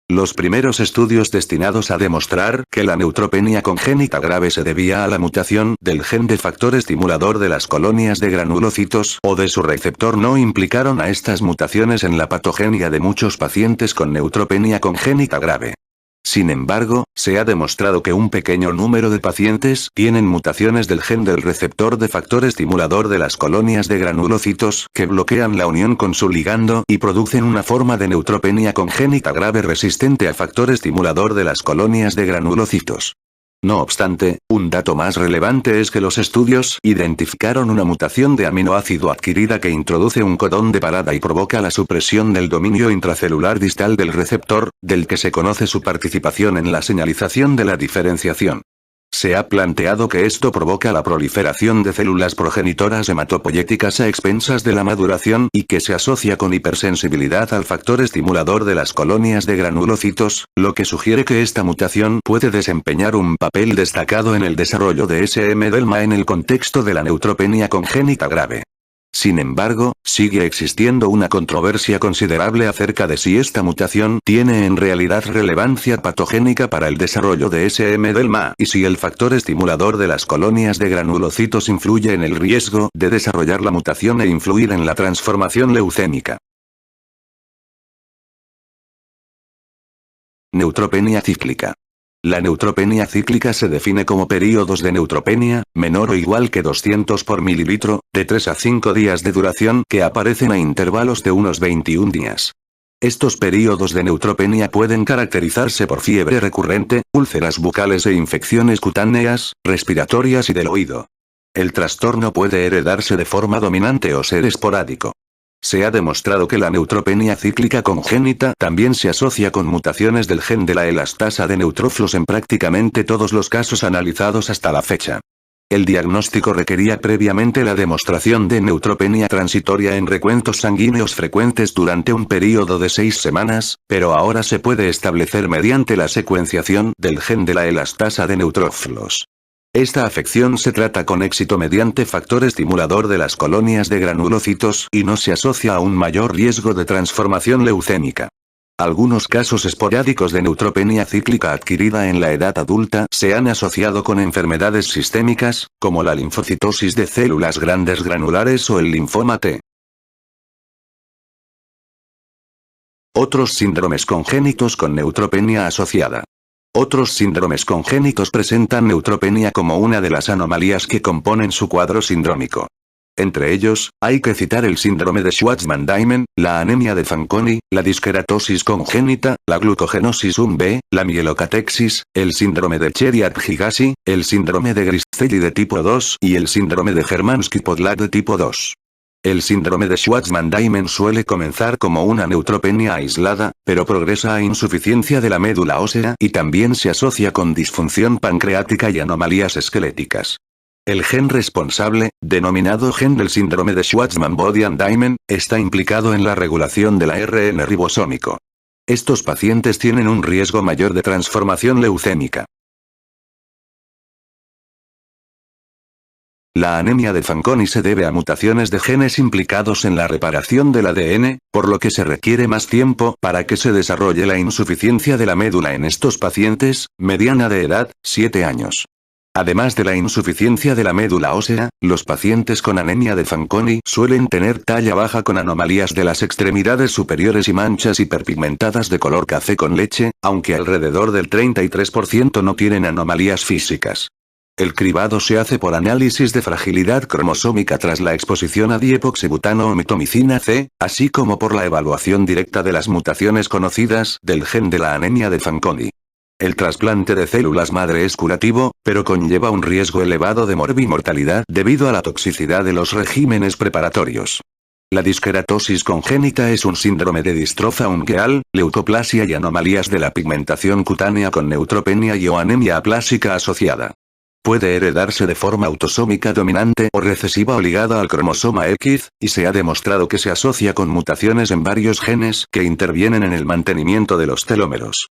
Los primeros estudios destinados a demostrar que la neutropenia congénita grave se debía a la mutación del gen de factor estimulador de las colonias de granulocitos o de su receptor no implicaron a estas mutaciones en la patogenia de muchos pacientes con neutropenia congénita grave. Sin embargo, se ha demostrado que un pequeño número de pacientes tienen mutaciones del gen del receptor de factor estimulador de las colonias de granulocitos que bloquean la unión con su ligando y producen una forma de neutropenia congénita grave resistente a factor estimulador de las colonias de granulocitos. No obstante, un dato más relevante es que los estudios identificaron una mutación de aminoácido adquirida que introduce un codón de parada y provoca la supresión del dominio intracelular distal del receptor, del que se conoce su participación en la señalización de la diferenciación. Se ha planteado que esto provoca la proliferación de células progenitoras hematopoyéticas a expensas de la maduración y que se asocia con hipersensibilidad al factor estimulador de las colonias de granulocitos, lo que sugiere que esta mutación puede desempeñar un papel destacado en el desarrollo de SM-delma en el contexto de la neutropenia congénita grave. Sin embargo, sigue existiendo una controversia considerable acerca de si esta mutación tiene en realidad relevancia patogénica para el desarrollo de SM-delma y si el factor estimulador de las colonias de granulocitos influye en el riesgo de desarrollar la mutación e influir en la transformación leucémica. Neutropenia cíclica. La neutropenia cíclica se define como períodos de neutropenia, menor o igual que 200 por mililitro, de 3 a 5 días de duración que aparecen a intervalos de unos 21 días. Estos períodos de neutropenia pueden caracterizarse por fiebre recurrente, úlceras bucales e infecciones cutáneas, respiratorias y del oído. El trastorno puede heredarse de forma dominante o ser esporádico. Se ha demostrado que la neutropenia cíclica congénita también se asocia con mutaciones del gen de la elastasa de neutrófilos en prácticamente todos los casos analizados hasta la fecha. El diagnóstico requería previamente la demostración de neutropenia transitoria en recuentos sanguíneos frecuentes durante un período de 6 semanas, pero ahora se puede establecer mediante la secuenciación del gen de la elastasa de neutrófilos. Esta afección se trata con éxito mediante factor estimulador de las colonias de granulocitos y no se asocia a un mayor riesgo de transformación leucémica. Algunos casos esporádicos de neutropenia cíclica adquirida en la edad adulta se han asociado con enfermedades sistémicas, como la linfocitosis de células grandes granulares o el linfoma T. Otros síndromes congénitos con neutropenia asociada. Otros síndromes congénitos presentan neutropenia como una de las anomalías que componen su cuadro sindrómico. Entre ellos, hay que citar el síndrome de Schwartzmann-Diamond, la anemia de Fanconi, la disqueratosis congénita, la glucogenosis 1B, la mielocatexis, el síndrome de Cheriat-Higashi, el síndrome de Gristelli de tipo 2 y el síndrome de Hermansky-Podlak de tipo 2. El síndrome de Schwartzmann-Diamond suele comenzar como una neutropenia aislada, pero progresa a insuficiencia de la médula ósea y también se asocia con disfunción pancreática y anomalías esqueléticas. El gen responsable, denominado gen del síndrome de Schwartzmann-Bodian-Diamond, está implicado en la regulación del ARN ribosómico. Estos pacientes tienen un riesgo mayor de transformación leucémica. La anemia de Fanconi se debe a mutaciones de genes implicados en la reparación del ADN, por lo que se requiere más tiempo para que se desarrolle la insuficiencia de la médula en estos pacientes, mediana de edad, 7 años. Además de la insuficiencia de la médula ósea, los pacientes con anemia de Fanconi suelen tener talla baja con anomalías de las extremidades superiores y manchas hiperpigmentadas de color café con leche, aunque alrededor del 33% no tienen anomalías físicas. El cribado se hace por análisis de fragilidad cromosómica tras la exposición a diepoxibutano o mitomicina C, así como por la evaluación directa de las mutaciones conocidas del gen de la anemia de Fanconi. El trasplante de células madre es curativo, pero conlleva un riesgo elevado de morbimortalidad debido a la toxicidad de los regímenes preparatorios. La disqueratosis congénita es un síndrome de distrofa ungueal, leucoplasia y anomalías de la pigmentación cutánea con neutropenia y o anemia aplásica asociada. Puede heredarse de forma autosómica dominante o recesiva o ligada al cromosoma X, y se ha demostrado que se asocia con mutaciones en varios genes que intervienen en el mantenimiento de los telómeros.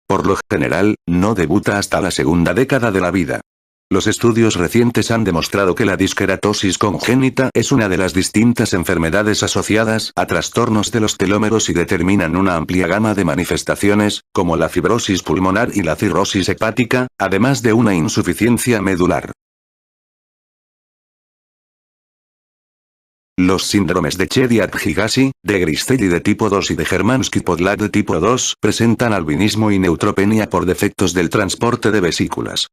Por lo general, no debuta hasta la segunda década de la vida. Los estudios recientes han demostrado que la disqueratosis congénita es una de las distintas enfermedades asociadas a trastornos de los telómeros y determinan una amplia gama de manifestaciones, como la fibrosis pulmonar y la cirrosis hepática, además de una insuficiencia medular. Los síndromes de Cheriat-Higashi, de Gristelli de tipo 2 y de Hermansky-Podlak de tipo 2 presentan albinismo y neutropenia por defectos del transporte de vesículas.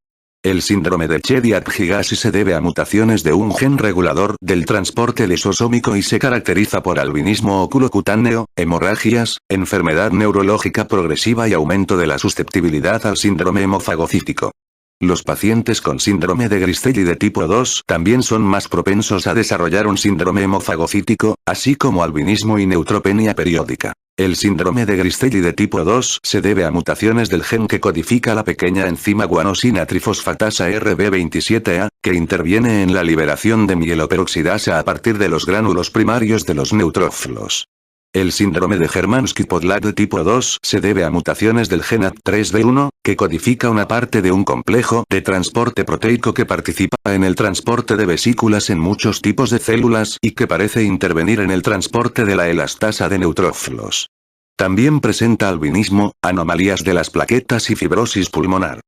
El síndrome de Cheriat-Higashi se debe a mutaciones de un gen regulador del transporte lisosómico y se caracteriza por albinismo oculocutáneo, hemorragias, enfermedad neurológica progresiva y aumento de la susceptibilidad al síndrome hemofagocítico. Los pacientes con síndrome de Gristelli de tipo 2 también son más propensos a desarrollar un síndrome hemofagocítico, así como albinismo y neutropenia periódica. El síndrome de Gristelli de tipo 2 se debe a mutaciones del gen que codifica la pequeña enzima guanosina trifosfatasa RB27A, que interviene en la liberación de mieloperoxidasa a partir de los gránulos primarios de los neutrófilos. El síndrome de Hermansky-Podlak de tipo 2 se debe a mutaciones del gen AT3B1, que codifica una parte de un complejo de transporte proteico que participa en el transporte de vesículas en muchos tipos de células y que parece intervenir en el transporte de la elastasa de neutrófilos. También presenta albinismo, anomalías de las plaquetas y fibrosis pulmonar.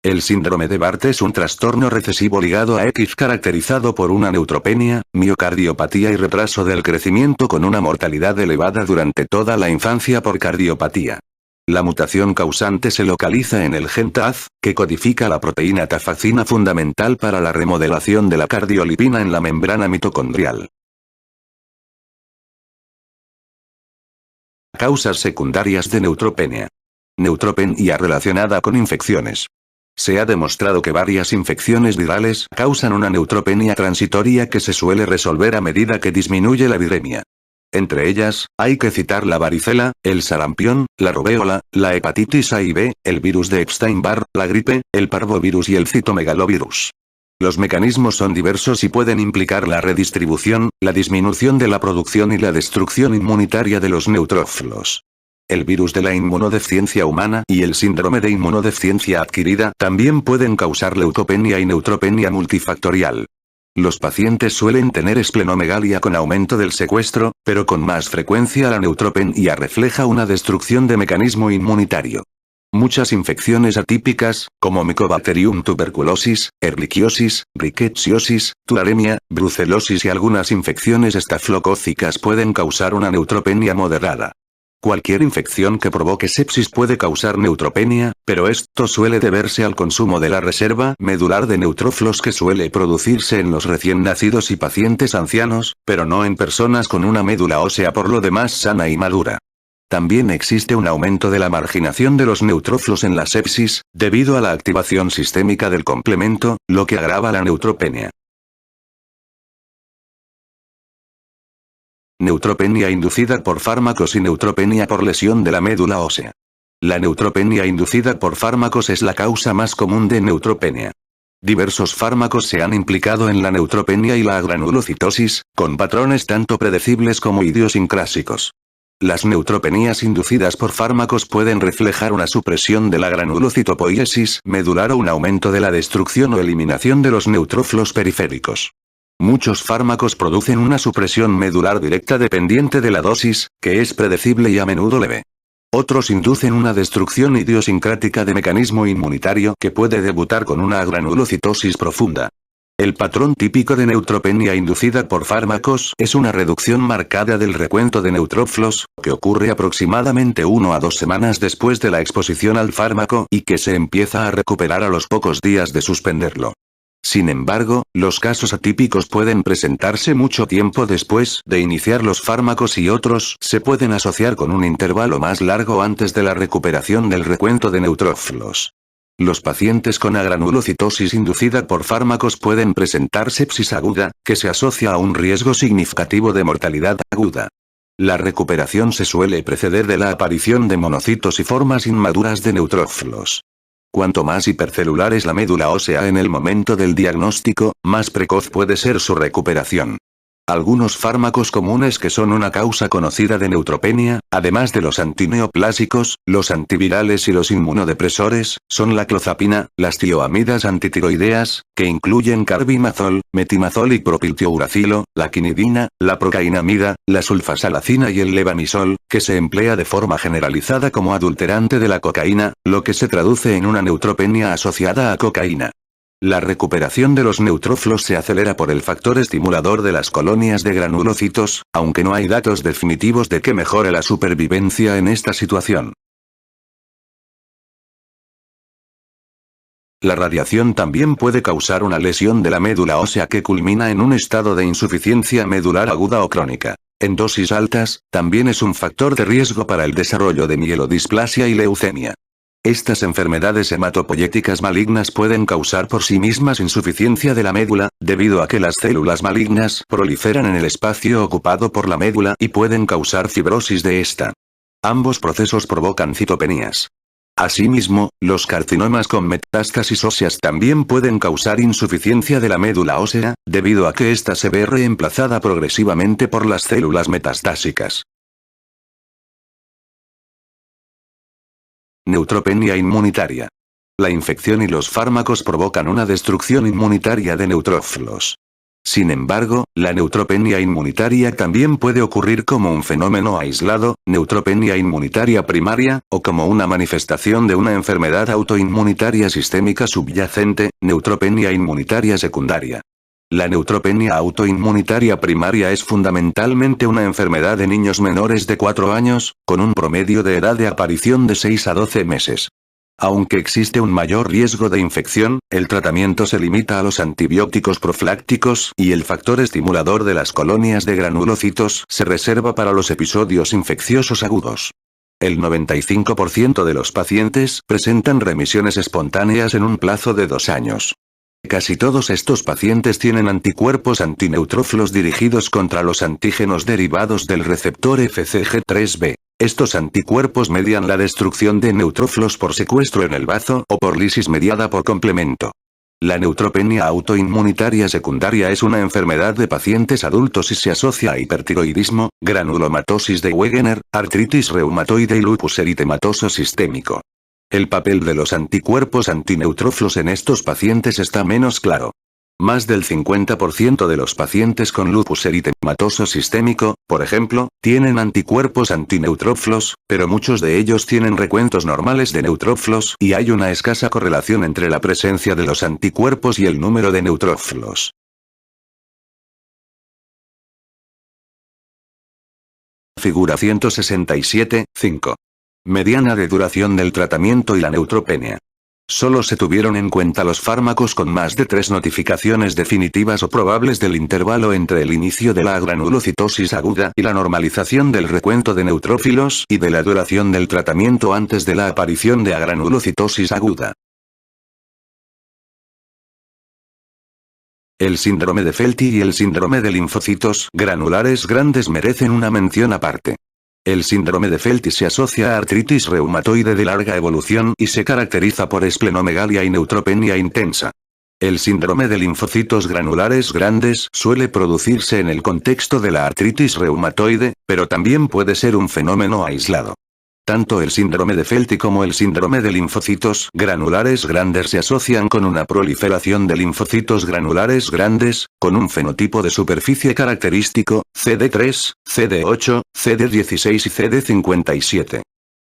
El síndrome de Barth es un trastorno recesivo ligado a X caracterizado por una neutropenia, miocardiopatía y retraso del crecimiento con una mortalidad elevada durante toda la infancia por cardiopatía. La mutación causante se localiza en el gen TAZ, que codifica la proteína tafazina fundamental para la remodelación de la cardiolipina en la membrana mitocondrial. Causas secundarias de neutropenia. Neutropenia relacionada con infecciones. Se ha demostrado que varias infecciones virales causan una neutropenia transitoria que se suele resolver a medida que disminuye la viremia. Entre ellas, hay que citar la varicela, el sarampión, la rubéola, la hepatitis A y B, el virus de Epstein-Barr, la gripe, el parvovirus y el citomegalovirus. Los mecanismos son diversos y pueden implicar la redistribución, la disminución de la producción y la destrucción inmunitaria de los neutrófilos. El virus de la inmunodeficiencia humana y el síndrome de inmunodeficiencia adquirida también pueden causar leucopenia y neutropenia multifactorial. Los pacientes suelen tener esplenomegalia con aumento del secuestro, pero con más frecuencia la neutropenia refleja una destrucción de mecanismo inmunitario. Muchas infecciones atípicas, como Mycobacterium tuberculosis, Ehrlichiosis, Rickettsiosis, tularemia, brucelosis y algunas infecciones estafilocócicas pueden causar una neutropenia moderada. Cualquier infección que provoque sepsis puede causar neutropenia, pero esto suele deberse al consumo de la reserva medular de neutrófilos que suele producirse en los recién nacidos y pacientes ancianos, pero no en personas con una médula ósea por lo demás sana y madura. También existe un aumento de la marginación de los neutrófilos en la sepsis, debido a la activación sistémica del complemento, lo que agrava la neutropenia. Neutropenia inducida por fármacos y neutropenia por lesión de la médula ósea. La neutropenia inducida por fármacos es la causa más común de neutropenia. Diversos fármacos se han implicado en la neutropenia y la granulocitosis, con patrones tanto predecibles como idiosincrásicos. Las neutropenias inducidas por fármacos pueden reflejar una supresión de la granulocitopoiesis medular o un aumento de la destrucción o eliminación de los neutrófilos periféricos. Muchos fármacos producen una supresión medular directa dependiente de la dosis, que es predecible y a menudo leve. Otros inducen una destrucción idiosincrática de mecanismo inmunitario que puede debutar con una granulocitosis profunda. El patrón típico de neutropenia inducida por fármacos es una reducción marcada del recuento de neutrófilos, que ocurre aproximadamente 1 a 2 semanas después de la exposición al fármaco y que se empieza a recuperar a los pocos días de suspenderlo. Sin embargo, los casos atípicos pueden presentarse mucho tiempo después de iniciar los fármacos y otros se pueden asociar con un intervalo más largo antes de la recuperación del recuento de neutrófilos. Los pacientes con agranulocitosis inducida por fármacos pueden presentar sepsis aguda, que se asocia a un riesgo significativo de mortalidad aguda. La recuperación se suele preceder de la aparición de monocitos y formas inmaduras de neutrófilos. Cuanto más hipercelular es la médula ósea en el momento del diagnóstico, más precoz puede ser su recuperación. Algunos fármacos comunes que son una causa conocida de neutropenia, además de los antineoplásicos, los antivirales y los inmunodepresores, son la clozapina, las tioamidas antitiroideas, que incluyen carbimazol, metimazol y propiltiouracilo, la quinidina, la procainamida, la sulfasalacina y el levamisol, que se emplea de forma generalizada como adulterante de la cocaína, lo que se traduce en una neutropenia asociada a cocaína. La recuperación de los neutrófilos se acelera por el factor estimulador de las colonias de granulocitos, aunque no hay datos definitivos de que mejore la supervivencia en esta situación. La radiación también puede causar una lesión de la médula ósea que culmina en un estado de insuficiencia medular aguda o crónica. En dosis altas, también es un factor de riesgo para el desarrollo de mielodisplasia y leucemia. Estas enfermedades hematopoyéticas malignas pueden causar por sí mismas insuficiencia de la médula, debido a que las células malignas proliferan en el espacio ocupado por la médula y pueden causar fibrosis de esta. Ambos procesos provocan citopenías. Asimismo, los carcinomas con metástasis óseas también pueden causar insuficiencia de la médula ósea, debido a que ésta se ve reemplazada progresivamente por las células metastásicas. Neutropenia inmunitaria. La infección y los fármacos provocan una destrucción inmunitaria de neutrófilos. Sin embargo, la neutropenia inmunitaria también puede ocurrir como un fenómeno aislado, neutropenia inmunitaria primaria, o como una manifestación de una enfermedad autoinmunitaria sistémica subyacente, neutropenia inmunitaria secundaria. La neutropenia autoinmunitaria primaria es fundamentalmente una enfermedad de niños menores de 4 años, con un promedio de edad de aparición de 6 a 12 meses. Aunque existe un mayor riesgo de infección, el tratamiento se limita a los antibióticos profilácticos y el factor estimulador de las colonias de granulocitos se reserva para los episodios infecciosos agudos. El 95% de los pacientes presentan remisiones espontáneas en un plazo de 2 años. Casi todos estos pacientes tienen anticuerpos antineutrófilos dirigidos contra los antígenos derivados del receptor FCG3b. Estos anticuerpos median la destrucción de neutrófilos por secuestro en el bazo o por lisis mediada por complemento. La neutropenia autoinmunitaria secundaria es una enfermedad de pacientes adultos y se asocia a hipertiroidismo, granulomatosis de Wegener, artritis reumatoide y lupus eritematoso sistémico. El papel de los anticuerpos antineutrófilos en estos pacientes está menos claro. Más del 50% de los pacientes con lupus eritematoso sistémico, por ejemplo, tienen anticuerpos antineutrófilos, pero muchos de ellos tienen recuentos normales de neutrófilos y hay una escasa correlación entre la presencia de los anticuerpos y el número de neutrófilos. Figura 167, 5. Mediana de duración del tratamiento y la neutropenia. Solo se tuvieron en cuenta los fármacos con más de 3 notificaciones definitivas o probables del intervalo entre el inicio de la granulocitosis aguda y la normalización del recuento de neutrófilos y de la duración del tratamiento antes de la aparición de granulocitosis aguda. El síndrome de Felty y el síndrome de linfocitos granulares grandes merecen una mención aparte. El síndrome de Felty se asocia a artritis reumatoide de larga evolución y se caracteriza por esplenomegalia y neutropenia intensa. El síndrome de linfocitos granulares grandes suele producirse en el contexto de la artritis reumatoide, pero también puede ser un fenómeno aislado. Tanto el síndrome de Felty como el síndrome de linfocitos granulares grandes se asocian con una proliferación de linfocitos granulares grandes, con un fenotipo de superficie característico, CD3, CD8, CD16 y CD57.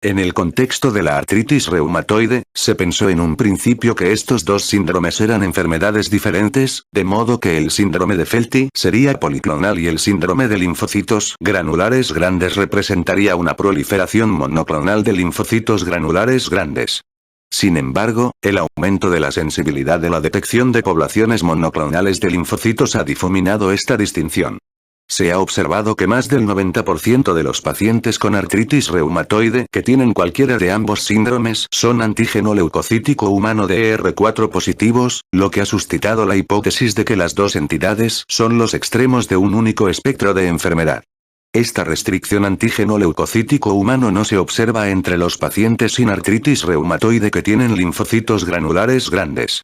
En el contexto de la artritis reumatoide, se pensó en un principio que estos dos síndromes eran enfermedades diferentes, de modo que el síndrome de Felty sería policlonal y el síndrome de linfocitos granulares grandes representaría una proliferación monoclonal de linfocitos granulares grandes. Sin embargo, el aumento de la sensibilidad de la detección de poblaciones monoclonales de linfocitos ha difuminado esta distinción. Se ha observado que más del 90% de los pacientes con artritis reumatoide que tienen cualquiera de ambos síndromes son antígeno leucocítico humano DR4 positivos, lo que ha suscitado la hipótesis de que las dos entidades son los extremos de un único espectro de enfermedad. Esta restricción antígeno leucocítico humano no se observa entre los pacientes sin artritis reumatoide que tienen linfocitos granulares grandes.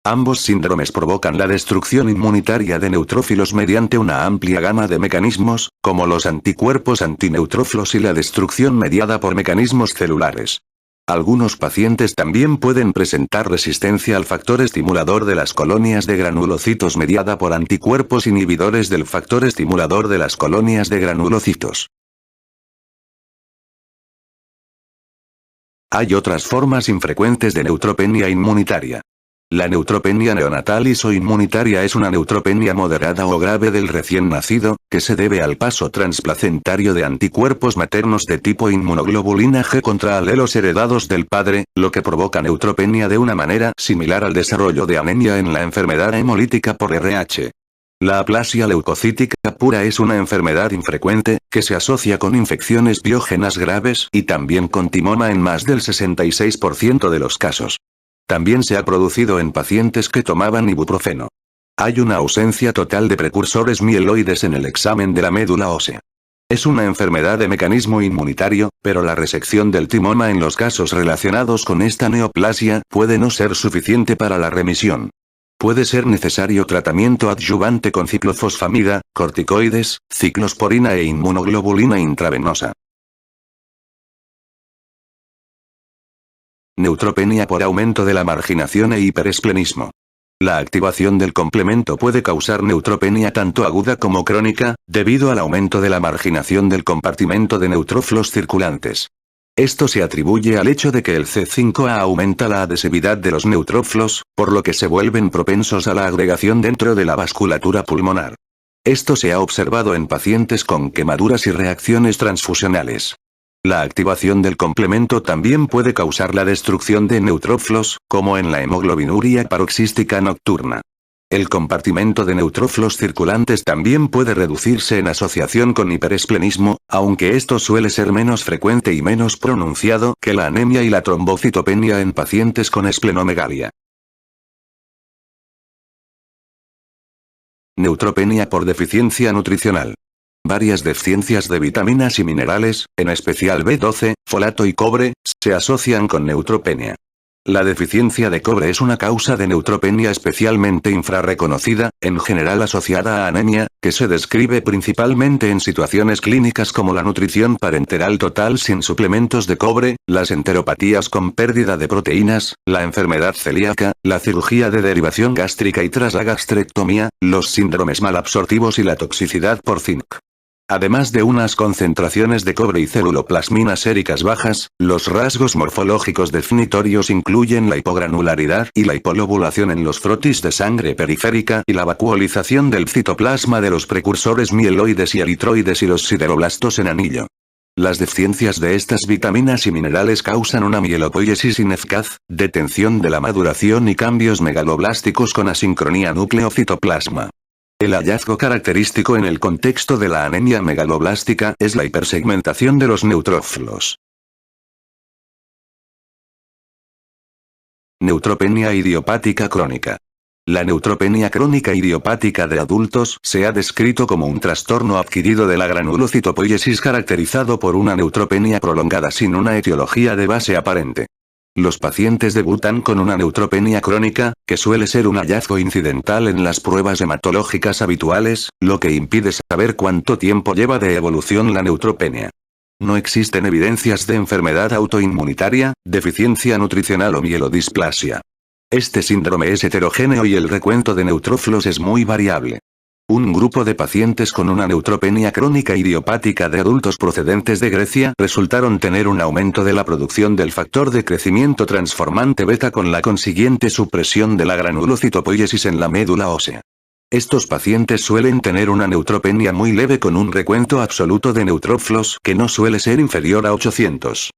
Ambos síndromes provocan la destrucción inmunitaria de neutrófilos mediante una amplia gama de mecanismos, como los anticuerpos antineutrófilos y la destrucción mediada por mecanismos celulares. Algunos pacientes también pueden presentar resistencia al factor estimulador de las colonias de granulocitos mediada por anticuerpos inhibidores del factor estimulador de las colonias de granulocitos. Hay otras formas infrecuentes de neutropenia inmunitaria. La neutropenia neonatal isoinmunitaria es una neutropenia moderada o grave del recién nacido, que se debe al paso transplacentario de anticuerpos maternos de tipo inmunoglobulina G contra alelos heredados del padre, lo que provoca neutropenia de una manera similar al desarrollo de anemia en la enfermedad hemolítica por RH. La aplasia leucocítica pura es una enfermedad infrecuente, que se asocia con infecciones biógenas graves y también con timoma en más del 66% de los casos. También se ha producido en pacientes que tomaban ibuprofeno. Hay una ausencia total de precursores mieloides en el examen de la médula ósea. Es una enfermedad de mecanismo inmunitario, pero la resección del timoma en los casos relacionados con esta neoplasia puede no ser suficiente para la remisión. Puede ser necesario tratamiento adyuvante con ciclofosfamida, corticoides, ciclosporina e inmunoglobulina intravenosa. Neutropenia por aumento de la marginación e hiperesplenismo. La activación del complemento puede causar neutropenia tanto aguda como crónica, debido al aumento de la marginación del compartimento de neutrófilos circulantes. Esto se atribuye al hecho de que el C5A aumenta la adhesividad de los neutrófilos, por lo que se vuelven propensos a la agregación dentro de la vasculatura pulmonar. Esto se ha observado en pacientes con quemaduras y reacciones transfusionales. La activación del complemento también puede causar la destrucción de neutrófilos, como en la hemoglobinuria paroxística nocturna. El compartimento de neutrófilos circulantes también puede reducirse en asociación con hiperesplenismo, aunque esto suele ser menos frecuente y menos pronunciado que la anemia y la trombocitopenia en pacientes con esplenomegalia. Neutropenia por deficiencia nutricional. Varias deficiencias de vitaminas y minerales, en especial B12, folato y cobre, se asocian con neutropenia. La deficiencia de cobre es una causa de neutropenia especialmente infrarreconocida, en general asociada a anemia, que se describe principalmente en situaciones clínicas como la nutrición parenteral total sin suplementos de cobre, las enteropatías con pérdida de proteínas, la enfermedad celíaca, la cirugía de derivación gástrica y tras la gastrectomía, los síndromes malabsortivos y la toxicidad por zinc. Además de unas concentraciones de cobre y ceruloplasminas séricas bajas, los rasgos morfológicos definitorios incluyen la hipogranularidad y la hipolobulación en los frotis de sangre periférica y la vacuolización del citoplasma de los precursores mieloides y eritroides y los sideroblastos en anillo. Las deficiencias de estas vitaminas y minerales causan una mielopoiesis ineficaz, detención de la maduración y cambios megaloblásticos con asincronía núcleo-citoplasma. El hallazgo característico en el contexto de la anemia megaloblástica es la hipersegmentación de los neutrófilos. Neutropenia idiopática crónica. La neutropenia crónica idiopática de adultos se ha descrito como un trastorno adquirido de la granulocitopoiesis caracterizado por una neutropenia prolongada sin una etiología de base aparente. Los pacientes debutan con una neutropenia crónica, que suele ser un hallazgo incidental en las pruebas hematológicas habituales, lo que impide saber cuánto tiempo lleva de evolución la neutropenia. No existen evidencias de enfermedad autoinmunitaria, deficiencia nutricional o mielodisplasia. Este síndrome es heterogéneo y el recuento de neutrófilos es muy variable. Un grupo de pacientes con una neutropenia crónica idiopática de adultos procedentes de Grecia resultaron tener un aumento de la producción del factor de crecimiento transformante beta con la consiguiente supresión de la granulocitopoiesis en la médula ósea. Estos pacientes suelen tener una neutropenia muy leve con un recuento absoluto de neutrófilos que no suele ser inferior a 800.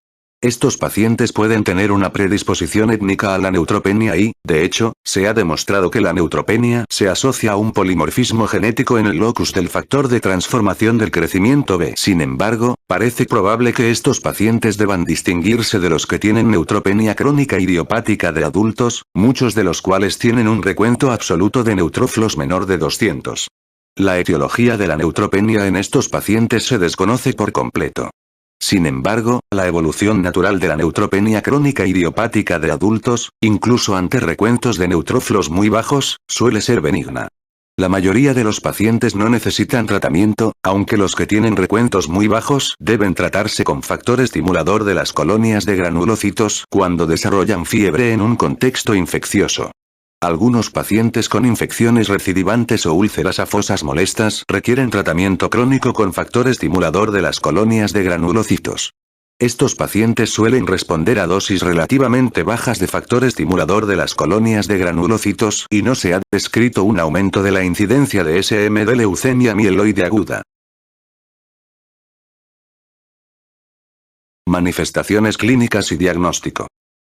Estos pacientes pueden tener una predisposición étnica a la neutropenia y, de hecho, se ha demostrado que la neutropenia se asocia a un polimorfismo genético en el locus del factor de transformación del crecimiento B. Sin embargo, parece probable que estos pacientes deban distinguirse de los que tienen neutropenia crónica idiopática de adultos, muchos de los cuales tienen un recuento absoluto de neutrófilos menor de 200. La etiología de la neutropenia en estos pacientes se desconoce por completo. Sin embargo, la evolución natural de la neutropenia crónica idiopática de adultos, incluso ante recuentos de neutrófilos muy bajos, suele ser benigna. La mayoría de los pacientes no necesitan tratamiento, aunque los que tienen recuentos muy bajos deben tratarse con factor estimulador de las colonias de granulocitos cuando desarrollan fiebre en un contexto infeccioso. Algunos pacientes con infecciones recidivantes o úlceras afosas molestas requieren tratamiento crónico con factor estimulador de las colonias de granulocitos. Estos pacientes suelen responder a dosis relativamente bajas de factor estimulador de las colonias de granulocitos y no se ha descrito un aumento de la incidencia de SM de leucemia mieloide aguda. Manifestaciones clínicas y diagnóstico.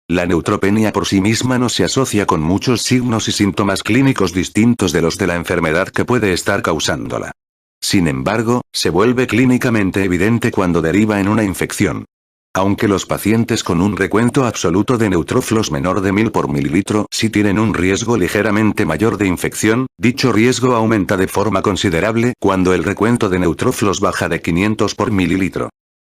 La neutropenia por sí misma no se asocia con muchos signos y síntomas clínicos distintos de los de la enfermedad que puede estar causándola. Sin embargo, se vuelve clínicamente evidente cuando deriva en una infección. Aunque los pacientes con un recuento absoluto de neutrófilos menor de 1000 por mililitro sí tienen un riesgo ligeramente mayor de infección, dicho riesgo aumenta de forma considerable cuando el recuento de neutrófilos baja de 500 por mililitro.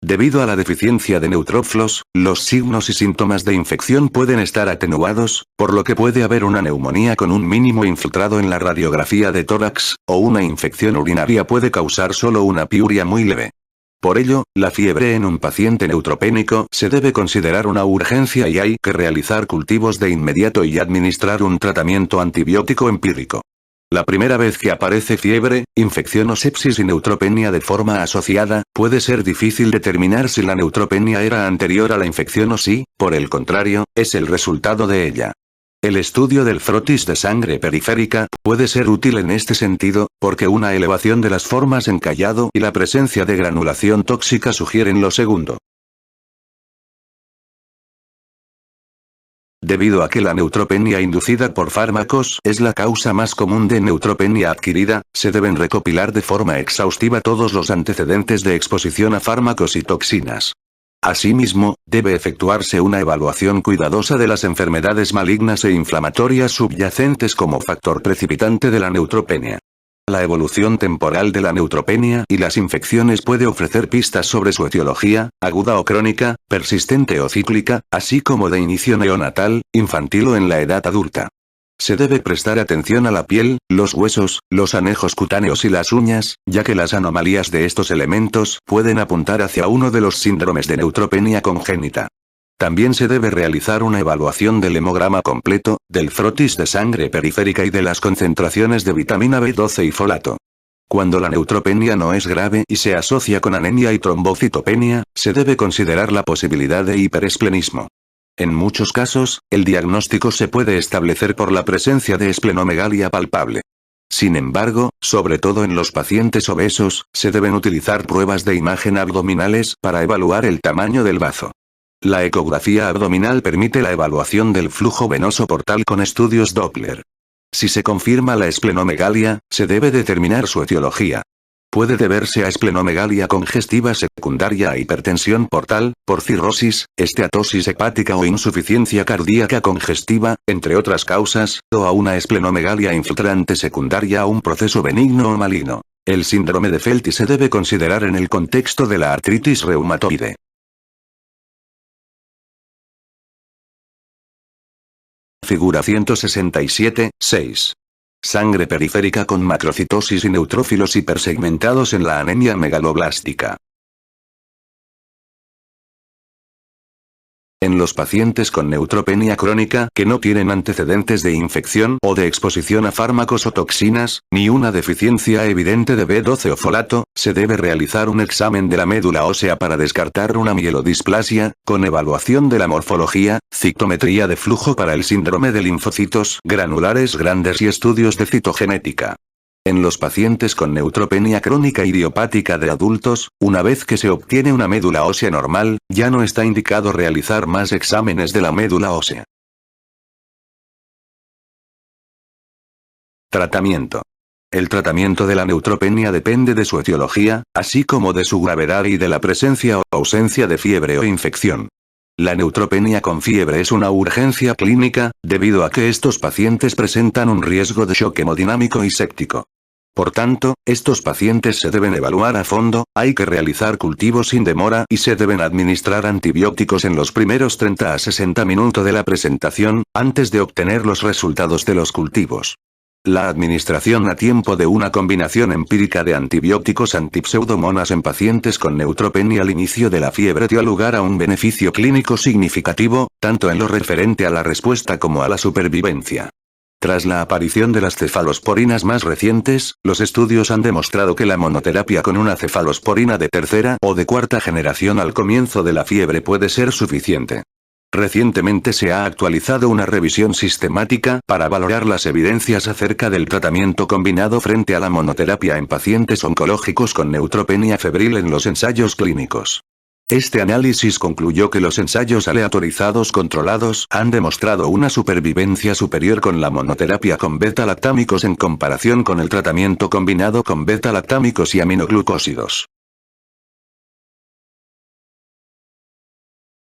Debido a la deficiencia de neutrófilos, los signos y síntomas de infección pueden estar atenuados, por lo que puede haber una neumonía con un mínimo infiltrado en la radiografía de tórax, o una infección urinaria puede causar solo una piuria muy leve. Por ello, la fiebre en un paciente neutropénico se debe considerar una urgencia y hay que realizar cultivos de inmediato y administrar un tratamiento antibiótico empírico. La primera vez que aparece fiebre, infección o sepsis y neutropenia de forma asociada, puede ser difícil determinar si la neutropenia era anterior a la infección o si, por el contrario, es el resultado de ella. El estudio del frotis de sangre periférica puede ser útil en este sentido, porque una elevación de las formas en callado y la presencia de granulación tóxica sugieren lo segundo. Debido a que la neutropenia inducida por fármacos es la causa más común de neutropenia adquirida, se deben recopilar de forma exhaustiva todos los antecedentes de exposición a fármacos y toxinas. Asimismo, debe efectuarse una evaluación cuidadosa de las enfermedades malignas e inflamatorias subyacentes como factor precipitante de la neutropenia. La evolución temporal de la neutropenia y las infecciones puede ofrecer pistas sobre su etiología, aguda o crónica, persistente o cíclica, así como de inicio neonatal, infantil o en la edad adulta. Se debe prestar atención a la piel, los huesos, los anejos cutáneos y las uñas, ya que las anomalías de estos elementos pueden apuntar hacia uno de los síndromes de neutropenia congénita. También se debe realizar una evaluación del hemograma completo, del frotis de sangre periférica y de las concentraciones de vitamina B12 y folato. Cuando la neutropenia no es grave y se asocia con anemia y trombocitopenia, se debe considerar la posibilidad de hiperesplenismo. En muchos casos, el diagnóstico se puede establecer por la presencia de esplenomegalia palpable. Sin embargo, sobre todo en los pacientes obesos, se deben utilizar pruebas de imagen abdominales para evaluar el tamaño del bazo. La ecografía abdominal permite la evaluación del flujo venoso portal con estudios Doppler. Si se confirma la esplenomegalia, se debe determinar su etiología. Puede deberse a esplenomegalia congestiva secundaria a hipertensión portal, por cirrosis, esteatosis hepática o insuficiencia cardíaca congestiva, entre otras causas, o a una esplenomegalia infiltrante secundaria a un proceso benigno o maligno. El síndrome de Felty se debe considerar en el contexto de la artritis reumatoide. Figura 167, 6. Sangre periférica con macrocitosis y neutrófilos hipersegmentados en la anemia megaloblástica. En los pacientes con neutropenia crónica que no tienen antecedentes de infección o de exposición a fármacos o toxinas, ni una deficiencia evidente de B12 o folato, se debe realizar un examen de la médula ósea para descartar una mielodisplasia, con evaluación de la morfología, citometría de flujo para el síndrome de linfocitos granulares grandes y estudios de citogenética. En los pacientes con neutropenia crónica idiopática de adultos, una vez que se obtiene una médula ósea normal, ya no está indicado realizar más exámenes de la médula ósea. Tratamiento. El tratamiento de la neutropenia depende de su etiología, así como de su gravedad y de la presencia o ausencia de fiebre o infección. La neutropenia con fiebre es una urgencia clínica, debido a que estos pacientes presentan un riesgo de shock hemodinámico y séptico. Por tanto, estos pacientes se deben evaluar a fondo, hay que realizar cultivos sin demora y se deben administrar antibióticos en los primeros 30 a 60 minutos de la presentación, antes de obtener los resultados de los cultivos. La administración a tiempo de una combinación empírica de antibióticos antipseudomonas en pacientes con neutropenia al inicio de la fiebre dio lugar a un beneficio clínico significativo, tanto en lo referente a la respuesta como a la supervivencia. Tras la aparición de las cefalosporinas más recientes, los estudios han demostrado que la monoterapia con una cefalosporina de tercera o de cuarta generación al comienzo de la fiebre puede ser suficiente. Recientemente se ha actualizado una revisión sistemática para valorar las evidencias acerca del tratamiento combinado frente a la monoterapia en pacientes oncológicos con neutropenia febril en los ensayos clínicos. Este análisis concluyó que los ensayos aleatorizados controlados han demostrado una supervivencia superior con la monoterapia con beta-lactámicos en comparación con el tratamiento combinado con beta-lactámicos y aminoglucósidos.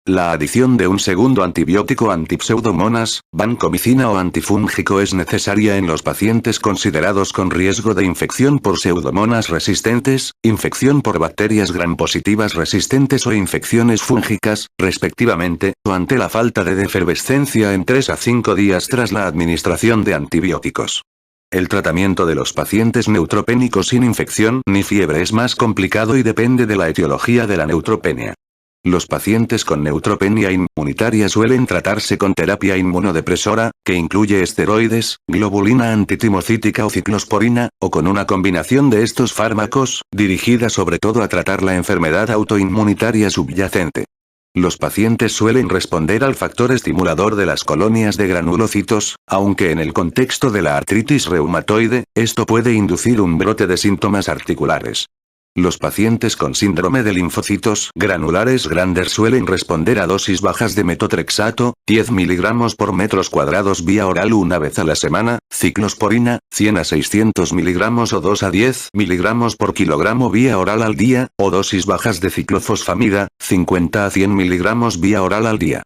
La adición de un segundo antibiótico antipseudomonas, vancomicina o antifúngico es necesaria en los pacientes considerados con riesgo de infección por pseudomonas resistentes, infección por bacterias gram-positivas resistentes o infecciones fúngicas, respectivamente, o ante la falta de defervescencia en 3 a 5 días tras la administración de antibióticos. El tratamiento de los pacientes neutropénicos sin infección ni fiebre es más complicado y depende de la etiología de la neutropenia. Los pacientes con neutropenia inmunitaria suelen tratarse con terapia inmunodepresora, que incluye esteroides, globulina antitimocítica o ciclosporina, o con una combinación de estos fármacos, dirigida sobre todo a tratar la enfermedad autoinmunitaria subyacente. Los pacientes suelen responder al factor estimulador de las colonias de granulocitos, aunque en el contexto de la artritis reumatoide, esto puede inducir un brote de síntomas articulares. Los pacientes con síndrome de linfocitos granulares grandes suelen responder a dosis bajas de metotrexato, 10 mg por metros cuadrados vía oral una vez a la semana, ciclosporina, 100 a 600 mg o 2 a 10 mg por kilogramo vía oral al día, o dosis bajas de ciclofosfamida, 50 a 100 mg vía oral al día.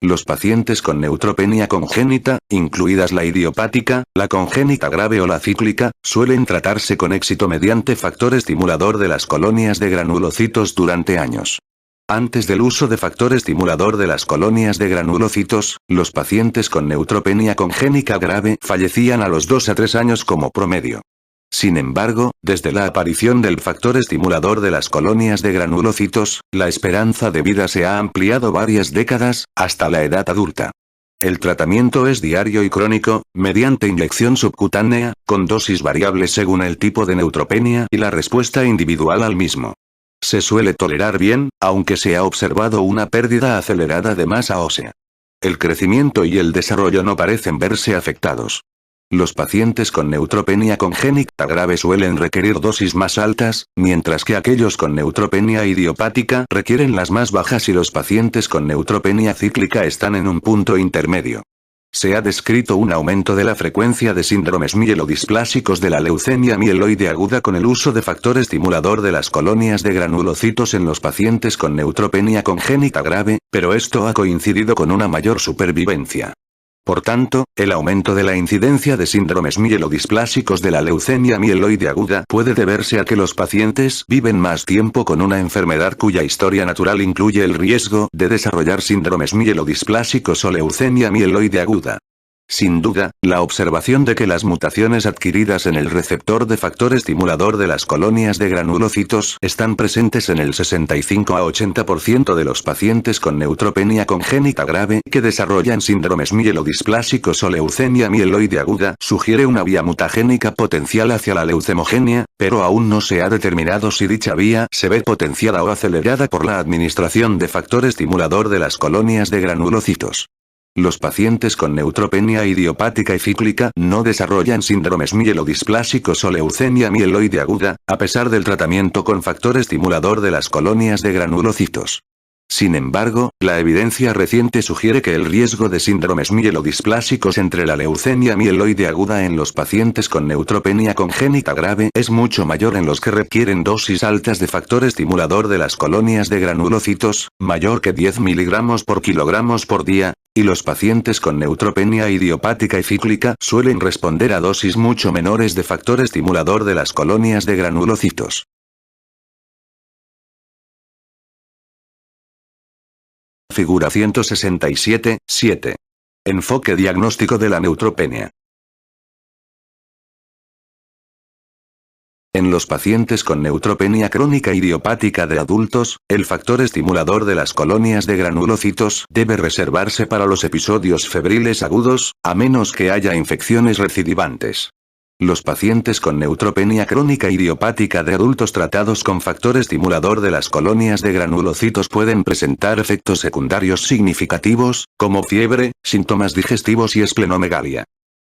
Los pacientes con neutropenia congénita, incluidas la idiopática, la congénita grave o la cíclica, suelen tratarse con éxito mediante factor estimulador de las colonias de granulocitos durante años. Antes del uso de factor estimulador de las colonias de granulocitos, los pacientes con neutropenia congénita grave fallecían a los 2 a 3 años como promedio. Sin embargo, desde la aparición del factor estimulador de las colonias de granulocitos, la esperanza de vida se ha ampliado varias décadas, hasta la edad adulta. El tratamiento es diario y crónico, mediante inyección subcutánea, con dosis variables según el tipo de neutropenia y la respuesta individual al mismo. Se suele tolerar bien, aunque se ha observado una pérdida acelerada de masa ósea. El crecimiento y el desarrollo no parecen verse afectados. Los pacientes con neutropenia congénita grave suelen requerir dosis más altas, mientras que aquellos con neutropenia idiopática requieren las más bajas y los pacientes con neutropenia cíclica están en un punto intermedio. Se ha descrito un aumento de la frecuencia de síndromes mielodisplásicos de la leucemia mieloide aguda con el uso de factor estimulador de las colonias de granulocitos en los pacientes con neutropenia congénita grave, pero esto ha coincidido con una mayor supervivencia. Por tanto, el aumento de la incidencia de síndromes mielodisplásicos de la leucemia mieloide aguda puede deberse a que los pacientes viven más tiempo con una enfermedad cuya historia natural incluye el riesgo de desarrollar síndromes mielodisplásicos o leucemia mieloide aguda. Sin duda, la observación de que las mutaciones adquiridas en el receptor de factor estimulador de las colonias de granulocitos están presentes en el 65 a 80% de los pacientes con neutropenia congénita grave que desarrollan síndromes mielodisplásicos o leucemia mieloide aguda sugiere una vía mutagénica potencial hacia la leucemogenia, pero aún no se ha determinado si dicha vía se ve potenciada o acelerada por la administración de factor estimulador de las colonias de granulocitos. Los pacientes con neutropenia idiopática y cíclica no desarrollan síndromes mielodisplásicos o leucemia mieloide aguda, a pesar del tratamiento con factor estimulador de las colonias de granulocitos. Sin embargo, la evidencia reciente sugiere que el riesgo de síndromes mielodisplásicos entre la leucemia mieloide aguda en los pacientes con neutropenia congénita grave es mucho mayor en los que requieren dosis altas de factor estimulador de las colonias de granulocitos, mayor que 10 mg por kilogramos por día, y los pacientes con neutropenia idiopática y cíclica suelen responder a dosis mucho menores de factor estimulador de las colonias de granulocitos. Figura 167, 7. Enfoque diagnóstico de la neutropenia. En los pacientes con neutropenia crónica idiopática de adultos, el factor estimulador de las colonias de granulocitos debe reservarse para los episodios febriles agudos, a menos que haya infecciones recidivantes. Los pacientes con neutropenia crónica idiopática de adultos tratados con factor estimulador de las colonias de granulocitos pueden presentar efectos secundarios significativos, como fiebre, síntomas digestivos y esplenomegalia.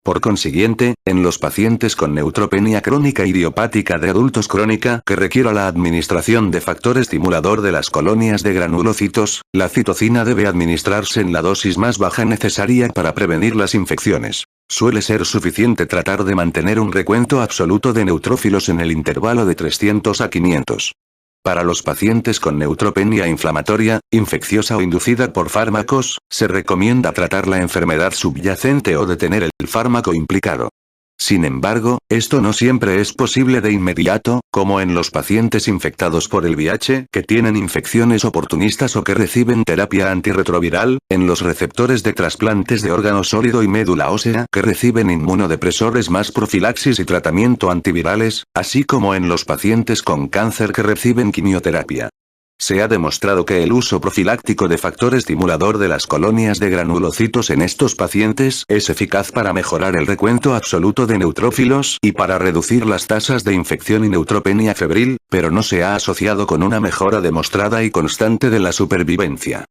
Por consiguiente, en los pacientes con neutropenia crónica idiopática de adultos crónica que requiera la administración de factor estimulador de las colonias de granulocitos, la citocina debe administrarse en la dosis más baja necesaria para prevenir las infecciones. Suele ser suficiente tratar de mantener un recuento absoluto de neutrófilos en el intervalo de 300 a 500. Para los pacientes con neutropenia inflamatoria, infecciosa o inducida por fármacos, se recomienda tratar la enfermedad subyacente o detener el fármaco implicado. Sin embargo, esto no siempre es posible de inmediato, como en los pacientes infectados por el VIH, que tienen infecciones oportunistas o que reciben terapia antirretroviral, en los receptores de trasplantes de órgano sólido y médula ósea, que reciben inmunodepresores más profilaxis y tratamiento antivirales, así como en los pacientes con cáncer que reciben quimioterapia. Se ha demostrado que el uso profiláctico de factor estimulador de las colonias de granulocitos en estos pacientes es eficaz para mejorar el recuento absoluto de neutrófilos y para reducir las tasas de infección y neutropenia febril, pero no se ha asociado con una mejora demostrada y constante de la supervivencia.